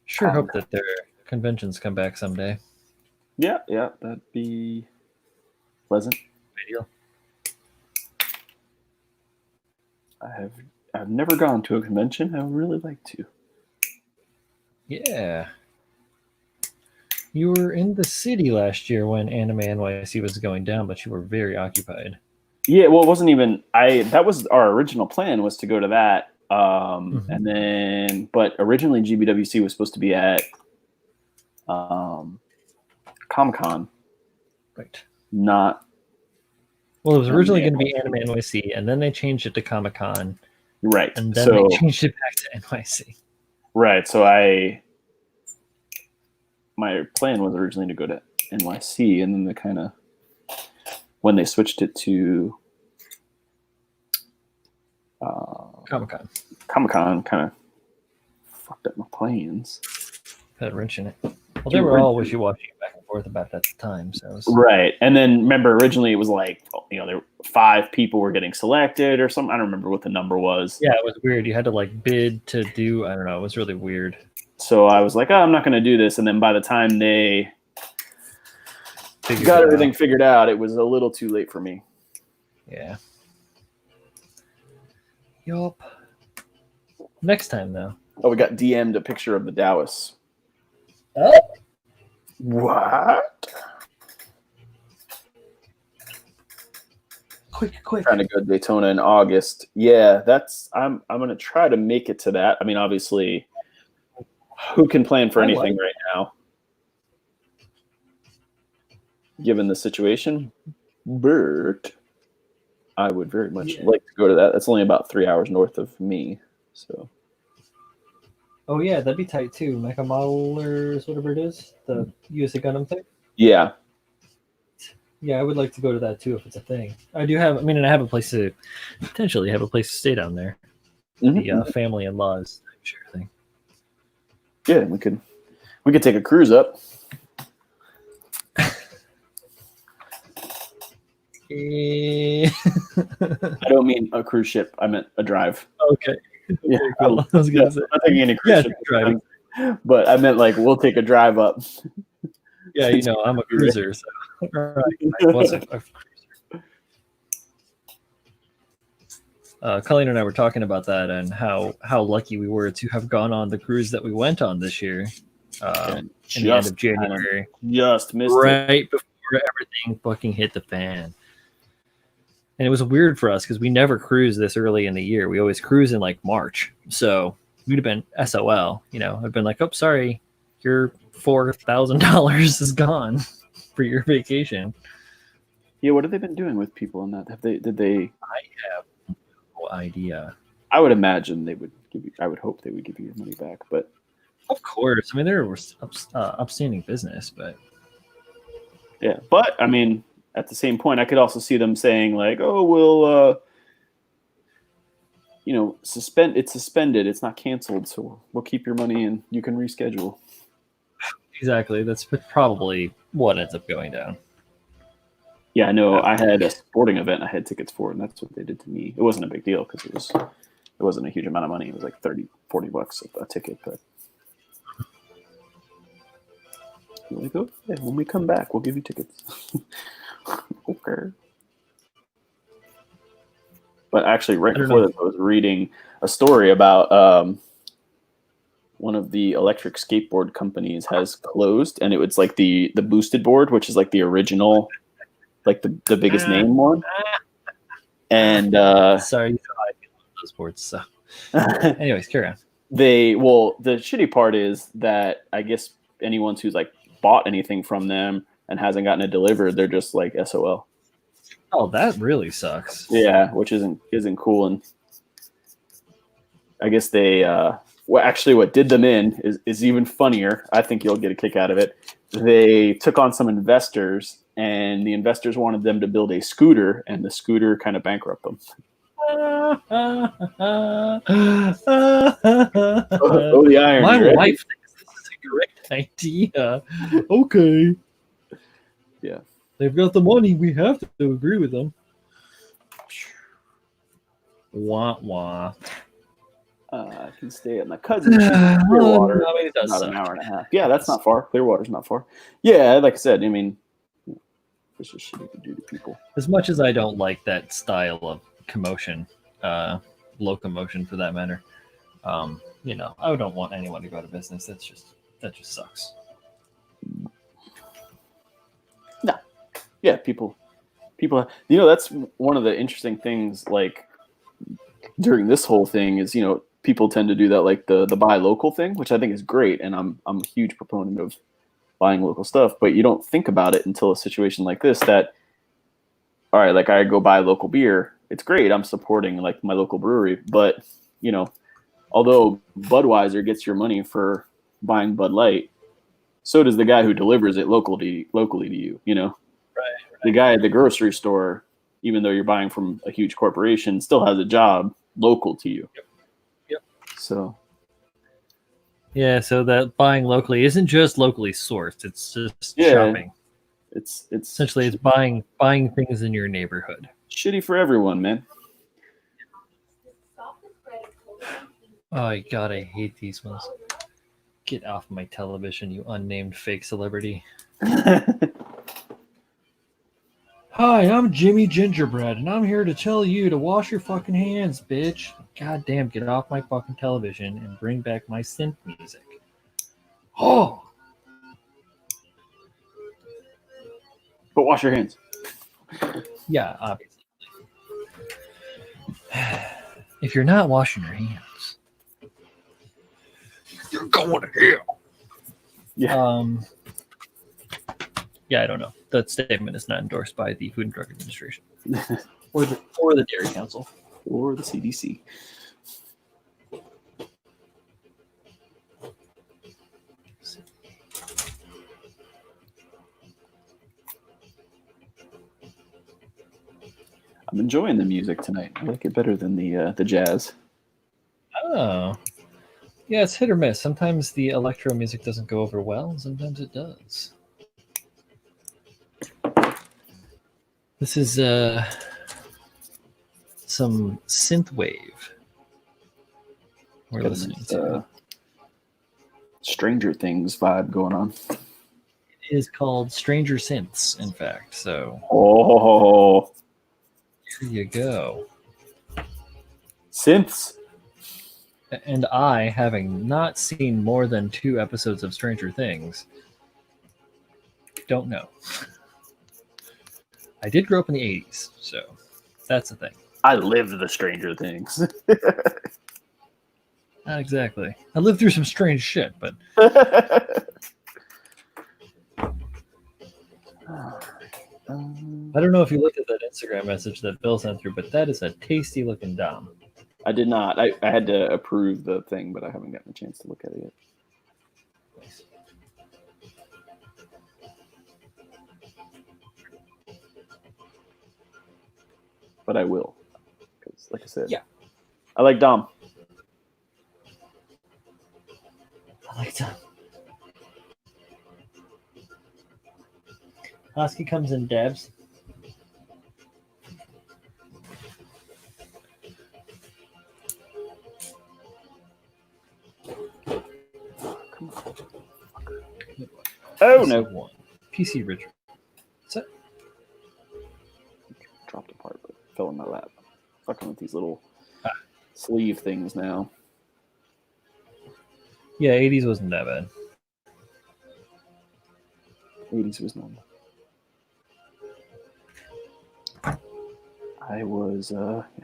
Sure hope that their conventions come back someday. Yeah, that'd be pleasant. Ideal. I've never gone to a convention. I would really like to. Yeah. You were in the city last year when Anime NYC was going down, but you were very occupied. Yeah, well, it wasn't even that was our original plan, was to go to that. And then, but originally GBWC was supposed to be at Comic-Con. Right. Not. Well, it was originally going to be Anime NYC, and then they changed it to Comic-Con. Right. And then they changed it back to NYC. Right. So my plan was originally to go to NYC, and then when they switched it to Comic-Con kind of fucked up my plans. Had a wrench in it. Well, they were all wishy-washy back and forth about that at the time. So right. And then remember, originally it was like, there were 5 people were getting selected or something. I don't remember what the number was. Yeah, it was weird. You had to bid to do, I don't know. It was really weird. So I was like, I'm not going to do this. And then by the time they got everything figured out, it was a little too late for me. Yeah. Yup. Next time, though. Oh, we got DM'd a picture of the Dallas. Oh. What? Quick. Trying to go to Daytona in August. Yeah, I'm going to try to make it to that. I mean, obviously, who can plan for anything right now, given the situation? But I would very much like to go to that. That's only about 3 hours north of me. So. Oh yeah, that'd be tight too. Mecha Modelers, whatever it is, the USA Gundam thing. Yeah. Yeah, I would like to go to that too if it's a thing. I have a place to potentially stay down there. The family in laws sure thing. Yeah, we could take a cruise up. I don't mean a cruise ship. I meant a drive. Okay. Yeah, cool. I was gonna say. I'm not taking any cruise ship driving, but I meant we'll take a drive up. Yeah, I'm a cruiser, so right. I was a cruiser. Colleen and I were talking about that and how lucky we were to have gone on the cruise that we went on this year, in the end of January. Just missed right before everything fucking hit the fan. And it was weird for us because we never cruise this early in the year. We always cruise in March. So we'd have been SOL, I've been like, oh, sorry, your $4,000 is gone for your vacation. Yeah, what have they been doing with people in that? Did they? I have no idea. I would imagine they would give you. I would hope they would give you your money back, but of course. I mean, there was upstanding business, but yeah. But I mean, at the same point, I could also see them saying "Oh, we'll, suspend. It's suspended. It's not canceled, so we'll keep your money and you can reschedule." Exactly. That's probably what ends up going down. Yeah, I know. I had a sporting event I had tickets for, and that's what they did to me. It wasn't a big deal because it wasn't a huge amount of money. It was like $30-$40 a ticket. But okay, when we come back, we'll give you tickets. Okay. But actually, right before that, I was reading a story about one of the electric skateboard companies has closed, and it was the boosted board, which is the original, the biggest name one. And sorry, I love those boards. So, anyways, carry on. The shitty part is that I guess anyone who's bought anything from them and hasn't gotten it delivered, they're just SOL. Oh, that really sucks. Yeah, which isn't cool. And I guess they what did them in is even funnier. I think you'll get a kick out of it. They took on some investors, and the investors wanted them to build a scooter, and the scooter kind of bankrupted them. Oh, the irony. My right? wife thinks this is a great idea. Okay. Yeah. They've got the money. We have to agree with them. Wah wah. I can stay at my cousin's Clearwater. I mean, it does About suck. an hour and a half. Yeah, that's not far. Clearwater's not far. Yeah, like I said, I mean, it's just shit you can do to people. As much as I don't like that style of commotion, locomotion for that matter, you know, I don't want anyone to go out of business. That just sucks. No. Yeah, people. You know, that's one of the interesting things. Like during this whole thing is, you know, people tend to do that, like the buy local thing, which I think is great, and I'm a huge proponent of buying local stuff. But you don't think about it until a situation like this. That all right, like I go buy local beer. It's great. I'm supporting like my local brewery, but you know, although Budweiser gets your money for buying Bud Light, so does the guy who delivers it locally to you. You know, Right. the guy at the grocery store, even though you're buying from a huge corporation, still has a job local to you. Yep. So. Yeah, so that buying locally isn't just locally sourced; it's just shopping. It's Essentially, it's buying things in your neighborhood. shitty for everyone, man. Oh God, I hate these ones. Get off my television, you unnamed fake celebrity. Hi, I'm Jimmy Gingerbread, and I'm here to tell you to wash your fucking hands, bitch. God damn, get off my fucking television and bring back my synth music. Oh! But wash your hands. Yeah, obviously. If you're not washing your hands, you're going to hell. Yeah. Yeah, I don't know. That statement is not endorsed by the Food and Drug Administration or the Dairy Council Or the CDC. I'm enjoying the music tonight. I like it better than the jazz. Oh. Yeah, it's hit or miss. Sometimes the electro music doesn't go over well, and sometimes it does. This is some synthwave we're listening to. Stranger Things vibe going on. It is called Stranger Synths, in fact. So Oh, here you go. synths. And I, having not seen more than 2 episodes of Stranger Things, don't know. I did grow up in the 80s, so that's the thing. I lived the Stranger Things. Not exactly. I lived through some strange shit, but I don't know if you looked at that Instagram message that Bill sent through, but that is a tasty looking Dom. I did not. I had to approve the thing, but I haven't gotten a chance to look at it yet. Nice. But I will. Because, like I said, Yeah. I like Dom. I like Dom. Husky comes in dabs. Oh, no. One. PC Richard. What's that? Dropped apart, but fell in my lap. Fucking with these little sleeve things now. Yeah, 80s wasn't that bad. 80s was normal. I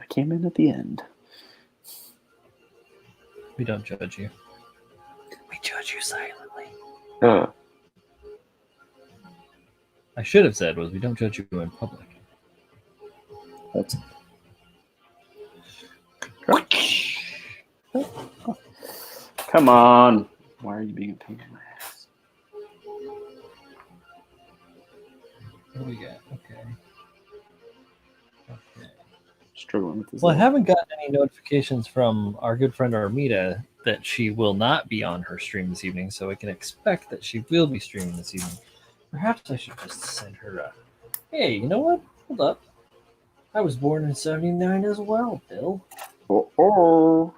came in at the end. We don't judge you. We judge you silently. I should have said was we don't judge you in public. That's. Come on. Why are you being a pain in my ass? What do we got? Okay. Struggling with this. Well, I haven't gotten any notifications from our good friend Armida that she will not be on her stream this evening, so I can expect that she will be streaming this evening. Perhaps I should just send her a, hey, you know what? Hold up. I was born in 79 as well, Bill. Oh.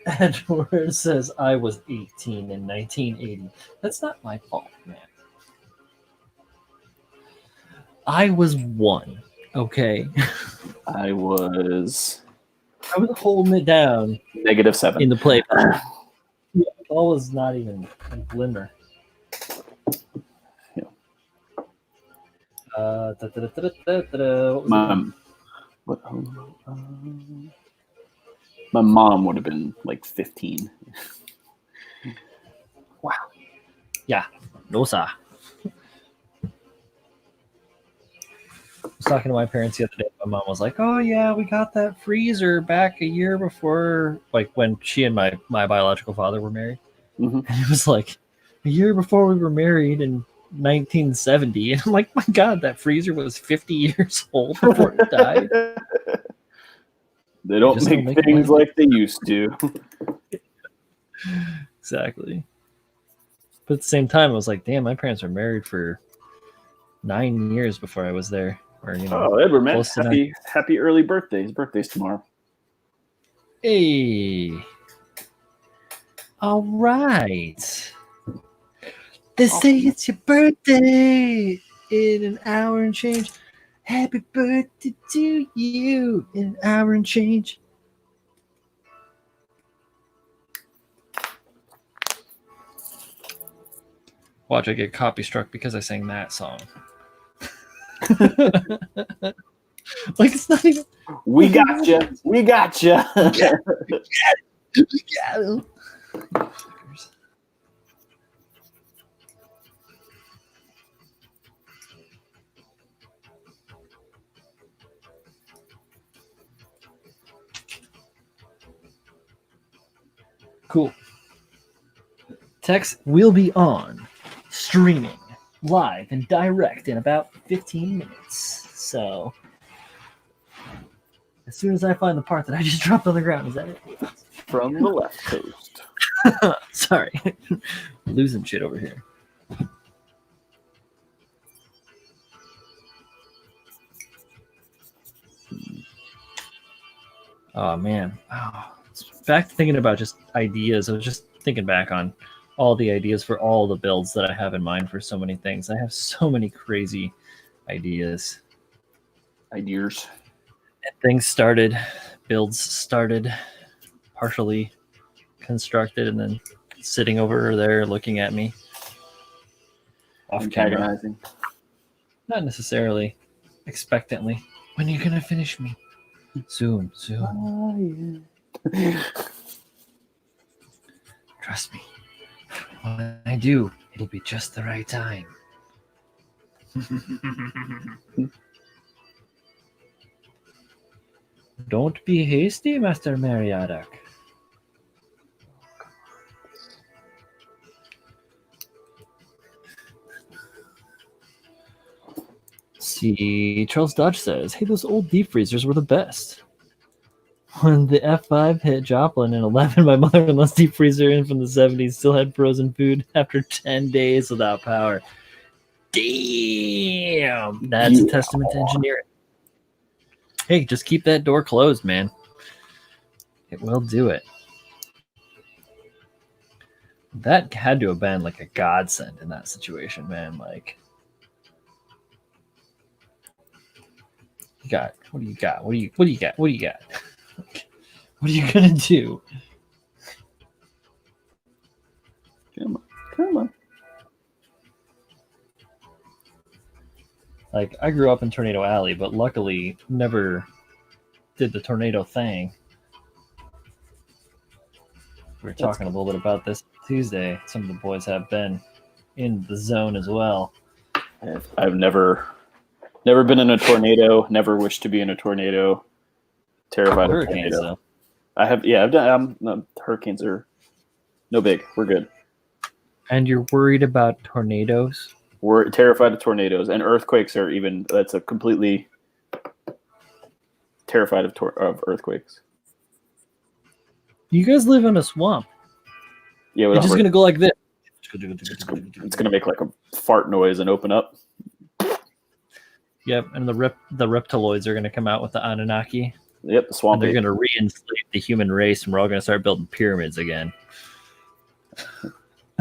Edward says I was 18 in 1980. That's not my fault, man. I was 1, okay? I was holding it down -7 in the play. Yeah, ball was not even a glimmer. Yeah. My mom would have been like 15. Wow. Yeah. No, sir. I was talking to my parents the other day. My mom was like, oh, yeah, we got that freezer back a year before, like when she and my biological father were married. Mm-hmm. And it was like a year before we were married in 1970. And I'm like, my God, that freezer was 50 years old before it died. They don't make things like they used to. Exactly. But at the same time, I was like, damn, my parents were married for 9 years before I was there. Or, you know, Edward, man, happy early birthday. His birthday's tomorrow. Hey. All right. They say it's your birthday in an hour and change. Happy birthday to you in an hour and change. Watch, I get copy struck because I sang that song. Like, it's not even. We gotcha. We gotcha. We got him. Cool. Tex will be on streaming live and direct in about 15 minutes. So as soon as I find the part that I just dropped on the ground, is that it? From the left coast. Sorry. Losing shit over here. Oh, man. Oh, back to thinking about just ideas. I was just thinking back on all the ideas for all the builds that I have in mind for so many things. I have so many crazy ideas. Ideas. And things started, builds started, partially constructed, and then sitting over there looking at me. Off camera. Not necessarily expectantly. When are you going to finish me? Soon. Oh, yeah. Trust me. When I do, it'll be just the right time. Don't be hasty, Master Mariadak. See, Charles Dodge says, hey, those old deep freezers were the best. When the F5 hit Joplin in 11, my mother-in-law's deep freezer in from the 70s still had frozen food after 10 days without power. Damn! That's a testament to engineering. Hey, just keep that door closed, man. It will do it. That had to have been like a godsend in that situation, man. Like, you got? What do you got? What do you got? What do you got? What are you gonna do? Come on. Like, I grew up in Tornado Alley, but luckily never did the tornado thing. We were talking a little bit about this Tuesday. Some of the boys have been in the zone as well. I've never been in a tornado. Never wished to be in a tornado. Terrified of tornadoes. Though. I have, yeah. I've done. Hurricanes are no big. We're good. And you're worried about tornadoes? We're terrified of tornadoes, and earthquakes are even. That's a completely. terrified of earthquakes. You guys live in a swamp. Yeah, it's just gonna go like this. It's gonna make like a fart noise and open up. Yep, and the reptiloids are gonna come out with the Anunnaki. Yep, the swamp. And they're gonna re-enslave the human race, and we're all gonna start building pyramids again. I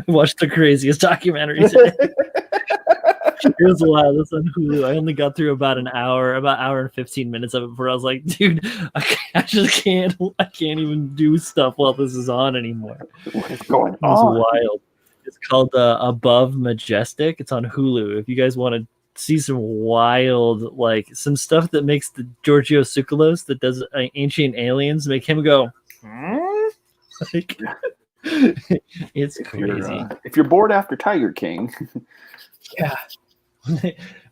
watched the craziest documentary today. It was wild. It's on Hulu. I only got through about an hour and 15 minutes of it before I was like, dude, I just can't. I can't even do stuff while this is on anymore. What is going on? It was wild. It's called Above Majestic. It's on Hulu. If you guys want to see some wild, like some stuff that makes the Giorgio Tsoukalos that does Ancient Aliens make him go, like, it's crazy. If you're bored after Tiger King, yeah.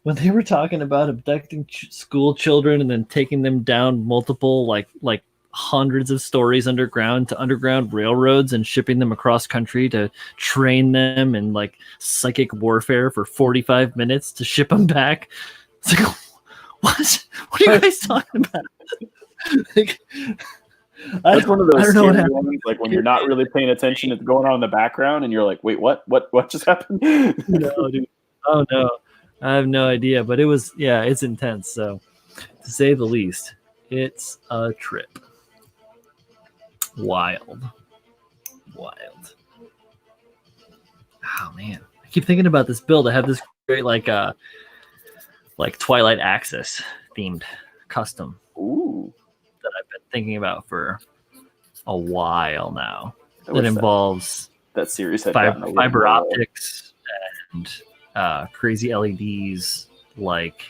When they were talking about abducting school children and then taking them down multiple like hundreds of stories underground to underground railroads and shipping them across country to train them in like psychic warfare for 45 minutes to ship them back. It's like, what are you guys talking about? Like, that's one of those scary ones, like when you're not really paying attention, it's going on in the background and you're like, wait, what just happened? No, dude. Oh no, I have no idea, but it's intense. So to say the least, it's a trip. Wild. Oh man, I keep thinking about this build. I have this great like Twilight Axis themed custom. Ooh. That I've been thinking about for a while now. That involves that series had fiber optics and crazy LEDs, like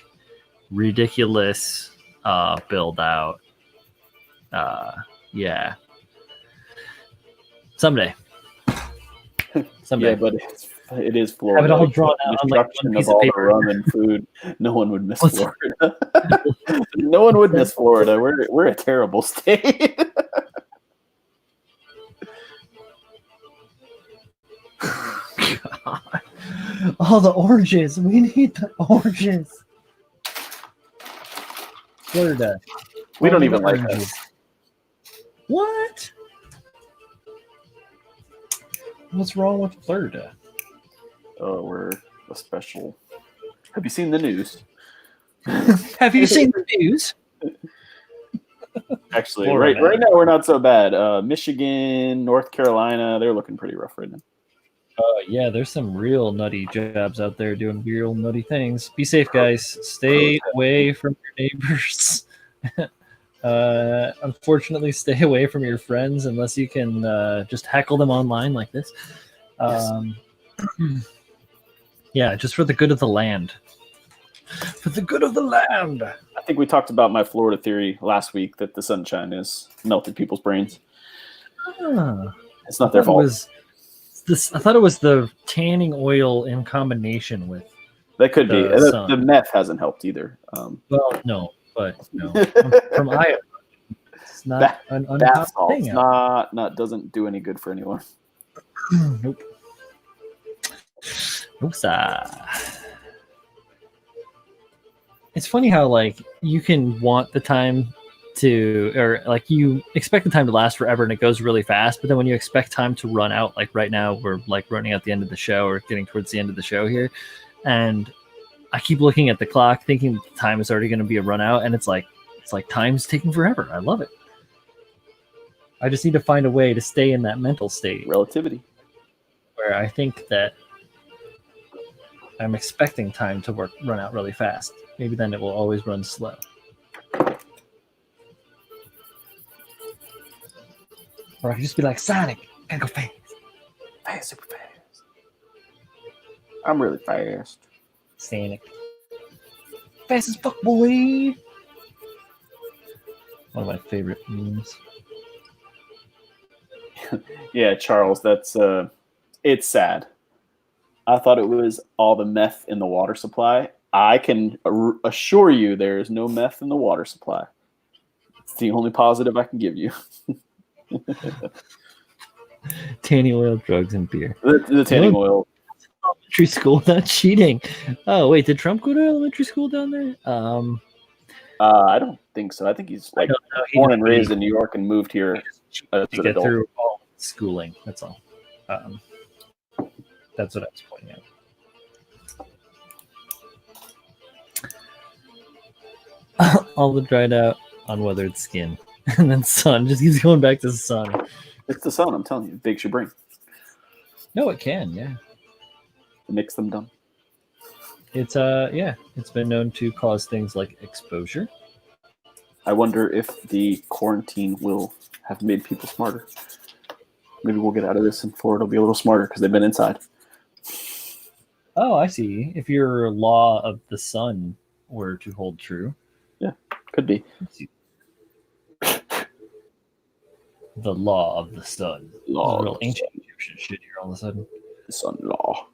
ridiculous build out. Yeah. Someday. Yeah, but it is Florida. Have it all drawn out on like one piece of paper. Rum and food. No one would miss Florida. No one would miss Florida. We're a terrible state. God. Oh, the oranges. We need the oranges. Florida. We don't even like us. What? What's wrong with Florida? Oh, we're a special. Have you seen the news? Have you seen the news? Actually, right now we're not so bad. Michigan, North Carolina, they're looking pretty rough right now. Yeah, there's some real nutty jobs out there doing real nutty things. Be safe, guys. Stay away from your neighbors. Unfortunately, stay away from your friends unless you can just heckle them online like this. Yeah, just for the good of the land. For the good of the land. I think we talked about my Florida theory last week that the sunshine has melted people's brains. It's not their fault. I thought it was the tanning oil in combination with. That could be. The meth hasn't helped either. Well, no, but no. From Iowa, it's not an bath salts thing. Not doesn't do any good for anyone. Nope. Oops. It's funny how like you can want the time to, or like you expect the time to last forever and it goes really fast, but then when you expect time to run out, like right now we're like running out the end of the show or getting towards the end of the show here, and I keep looking at the clock thinking the time is already going to be a run out, and it's like time's taking forever. I love it. I just need to find a way to stay in that mental state. Relativity. Where I think that I'm expecting time to run out really fast. Maybe then it will always run slow. Or I could just be like, Sonic, gotta go fast. Fast, super fast. I'm really fast. Sonic. Fast as fuck, boy. One of my favorite memes. Yeah, Charles, that's it's sad. I thought it was all the meth in the water supply. I can assure you there is no meth in the water supply. It's the only positive I can give you. Tanning oil, drugs, and beer. The tanning oil. Elementary school without cheating. Oh wait, did Trump go to elementary school down there? I don't think so. I think he's like He born and raised in New York and moved here as to an get adult. through all schooling. That's all. That's what I was pointing out. All the dried out, unweathered skin, and then sun. Just keeps going back to the sun. It's the sun. I'm telling you, it bakes your brain. No, it can. Yeah, It makes them dumb. it's it's been known to cause things like exposure. I wonder if the quarantine will have made people smarter. Maybe we'll get out of this and Florida will be a little smarter because they've been inside. Oh, I see. If your law of the sun were to hold true. Yeah, could be. The law of the sun. Law real ancient Egyptian shit here all of a sudden. The sun law.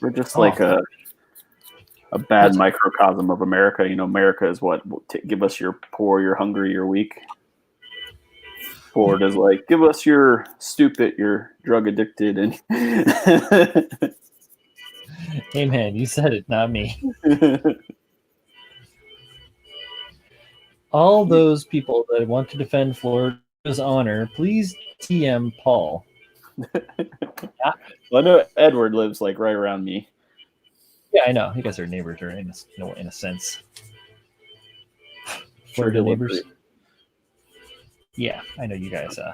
We're just like a bad microcosm of America. You know, America is what give us your poor, you're hungry, you're weak. Ford is like, give us your stupid, you're drug addicted, and hey man, you said it, not me. All those people that want to defend Florida's honor, please TM Paul. Well, I know Edward lives like right around me. Yeah, I know. You guys are neighbors, or in a sense. Florida neighbors. Yeah, I know you guys. I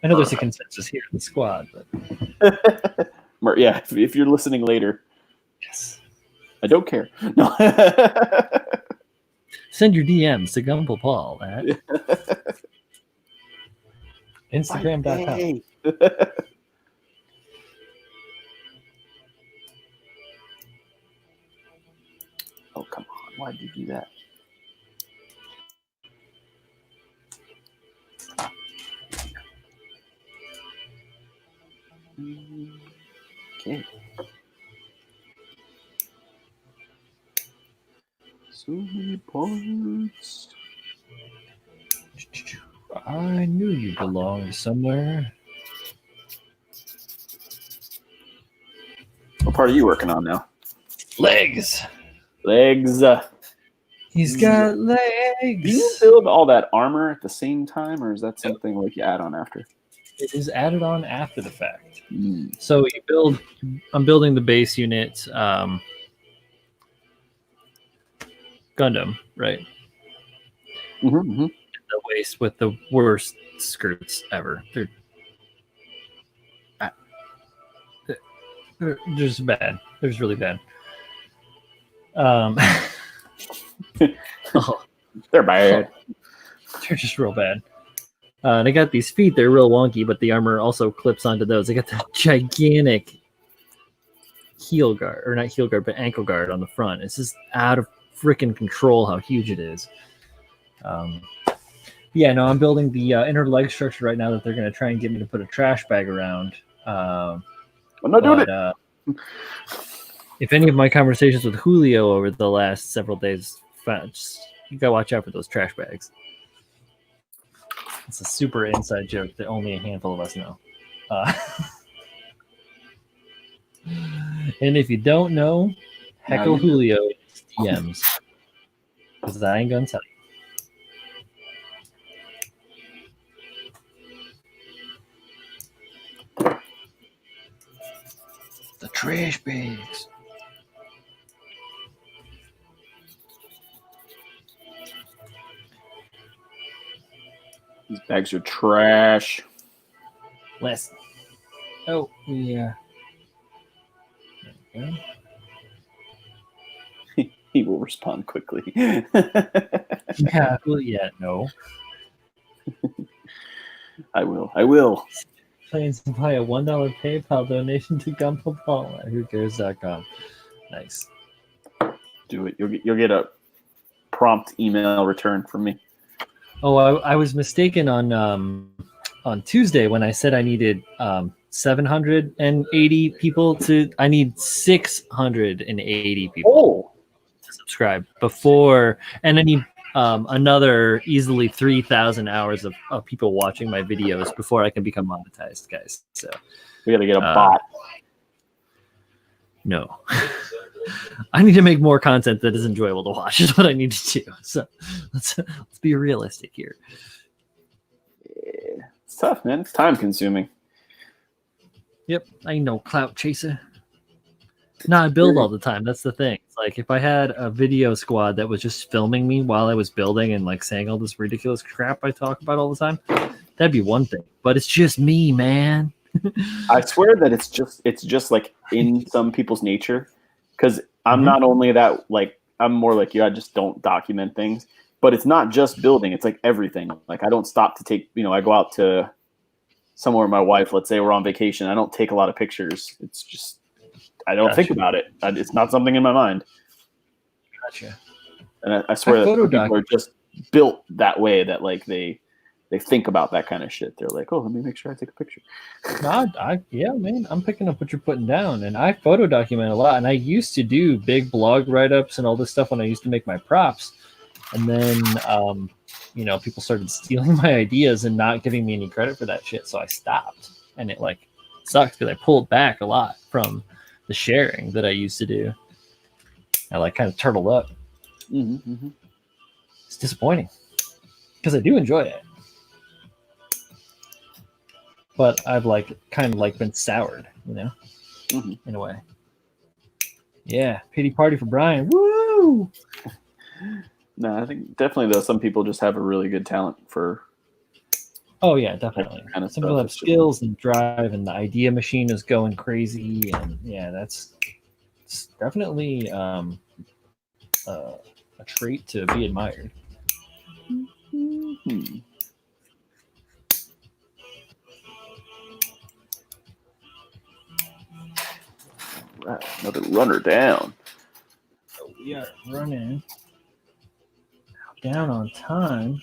know there's a consensus here in the squad, but yeah, if you're listening later, yes, I don't care. No. Send your DMs to Gumble Paul at Instagram.com. Oh, come on. Why did you do that? Okay. So many points. I knew you belonged somewhere. What part are you working on now? Legs. Legs. He's got legs. Do you build all that armor at the same time, or is that something like you add on after? It is added on after the fact. So you build. I'm building the base unit. Gundam, right? The waist with the worst skirts ever. They're just bad. They're just really bad. They're bad. They're just real bad. They got these feet. They're real wonky, but the armor also clips onto those. They got that gigantic heel guard, or not heel guard, but ankle guard on the front. It's just out of freaking control how huge it is. Yeah, no, I'm building the inner leg structure right now that they're going to try and get me to put a trash bag around. I'm not doing it. If any of my conversations with Julio over the last several days, you gotta watch out for those trash bags. It's a super inside joke that only a handful of us know. And if you don't know, heckle Julio DMs, because I ain't gonna tell you. The trash bags. These bags are trash. Listen. Oh, yeah. There we go. He will respond quickly. Yeah, well, yeah, no. I will. Plans to buy a $1 PayPal donation to Gumplepaul at whocares.com. Nice. Do it. You'll get a prompt email return from me. Oh, I was mistaken on Tuesday when I said I needed 780 people to. I need 680 people to subscribe before, and I need another easily 3,000 hours of people watching my videos before I can become monetized, guys. So we got to get a bot. No. I need to make more content that is enjoyable to watch is what I need to do. So let's be realistic here. Yeah, it's tough, man. It's time consuming. Yep, I ain't no clout chaser. No, I build all the time. That's the thing. It's like if I had a video squad that was just filming me while I was building and like saying all this ridiculous crap I talk about all the time, that'd be one thing. But it's just me, man. I swear that it's just like in some people's nature, because I'm not only that, like I'm more like you. I just don't document things, but it's not just building. It's like everything. Like I don't stop to take. I go out to somewhere with my wife. Let's say we're on vacation. I don't take a lot of pictures. It's just I don't think about it. It's not something in my mind. Gotcha. And I swear that people are just built that way. That like they think about that kind of shit. They're like, oh, let me make sure I take a picture. Yeah, man, I'm picking up what you're putting down, and I photo document a lot. And I used to do big blog write-ups and all this stuff when I used to make my props. And then, people started stealing my ideas and not giving me any credit for that shit. So I stopped, and it like sucks because I pulled back a lot from the sharing that I used to do. I like kind of turtled up. It's disappointing because I do enjoy it. But I've kind of been soured, in a way. Yeah, pity party for Brian. Woo! No, I think definitely though some people just have a really good talent for. Oh yeah, definitely. Kind of some people have skills and drive, and the idea machine is going crazy, and yeah, it's definitely a trait to be admired. Right, another runner down. So we are running down on time.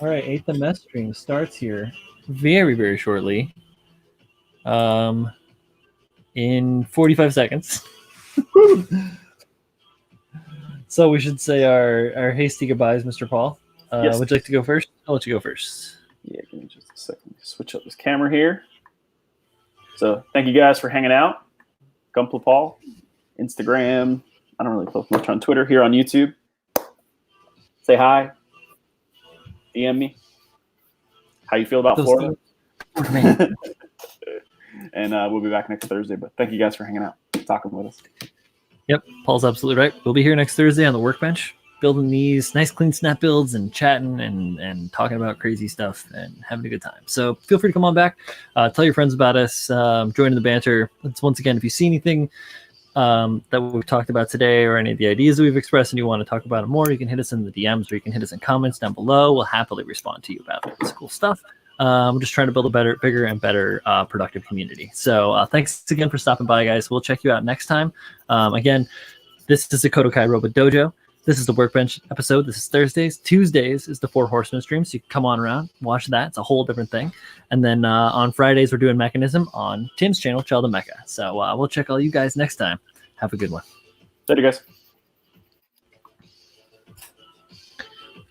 All right, 8th MS stream starts here very, very shortly. In 45 seconds. So we should say our hasty goodbyes, Mr. Paul. Yes. Would you like to go first? I'll let you go first. Yeah, give me just a second. Switch up this camera here. So thank you guys for hanging out. Gumpla Paul, Instagram. I don't really post much on Twitter. Here on YouTube. Say hi. DM me. How you feel about Florida? And we'll be back next Thursday. But thank you guys for hanging out, talking with us. Yep, Paul's absolutely right. We'll be here next Thursday on the Workbench, building these nice, clean snap builds and chatting and talking about crazy stuff and having a good time. So feel free to come on back. Tell your friends about us. Join in the banter. Once again, if you see anything that we've talked about today or any of the ideas that we've expressed and you want to talk about it more, you can hit us in the DMs or you can hit us in comments down below. We'll happily respond to you about all this cool stuff. We're just trying to build a bigger and better productive community. So thanks again for stopping by, guys. We'll check you out next time. Again, this is the KotoKai Robo-Dojo. This is the Workbench episode. This is Thursdays. Tuesdays is the 4 Horsemen stream. So you can come on around, watch that. It's a whole different thing. And then on Fridays, we're doing Mechanism on Tim's channel, Child and Mecha. So we'll check all you guys next time. Have a good one. Later, guys.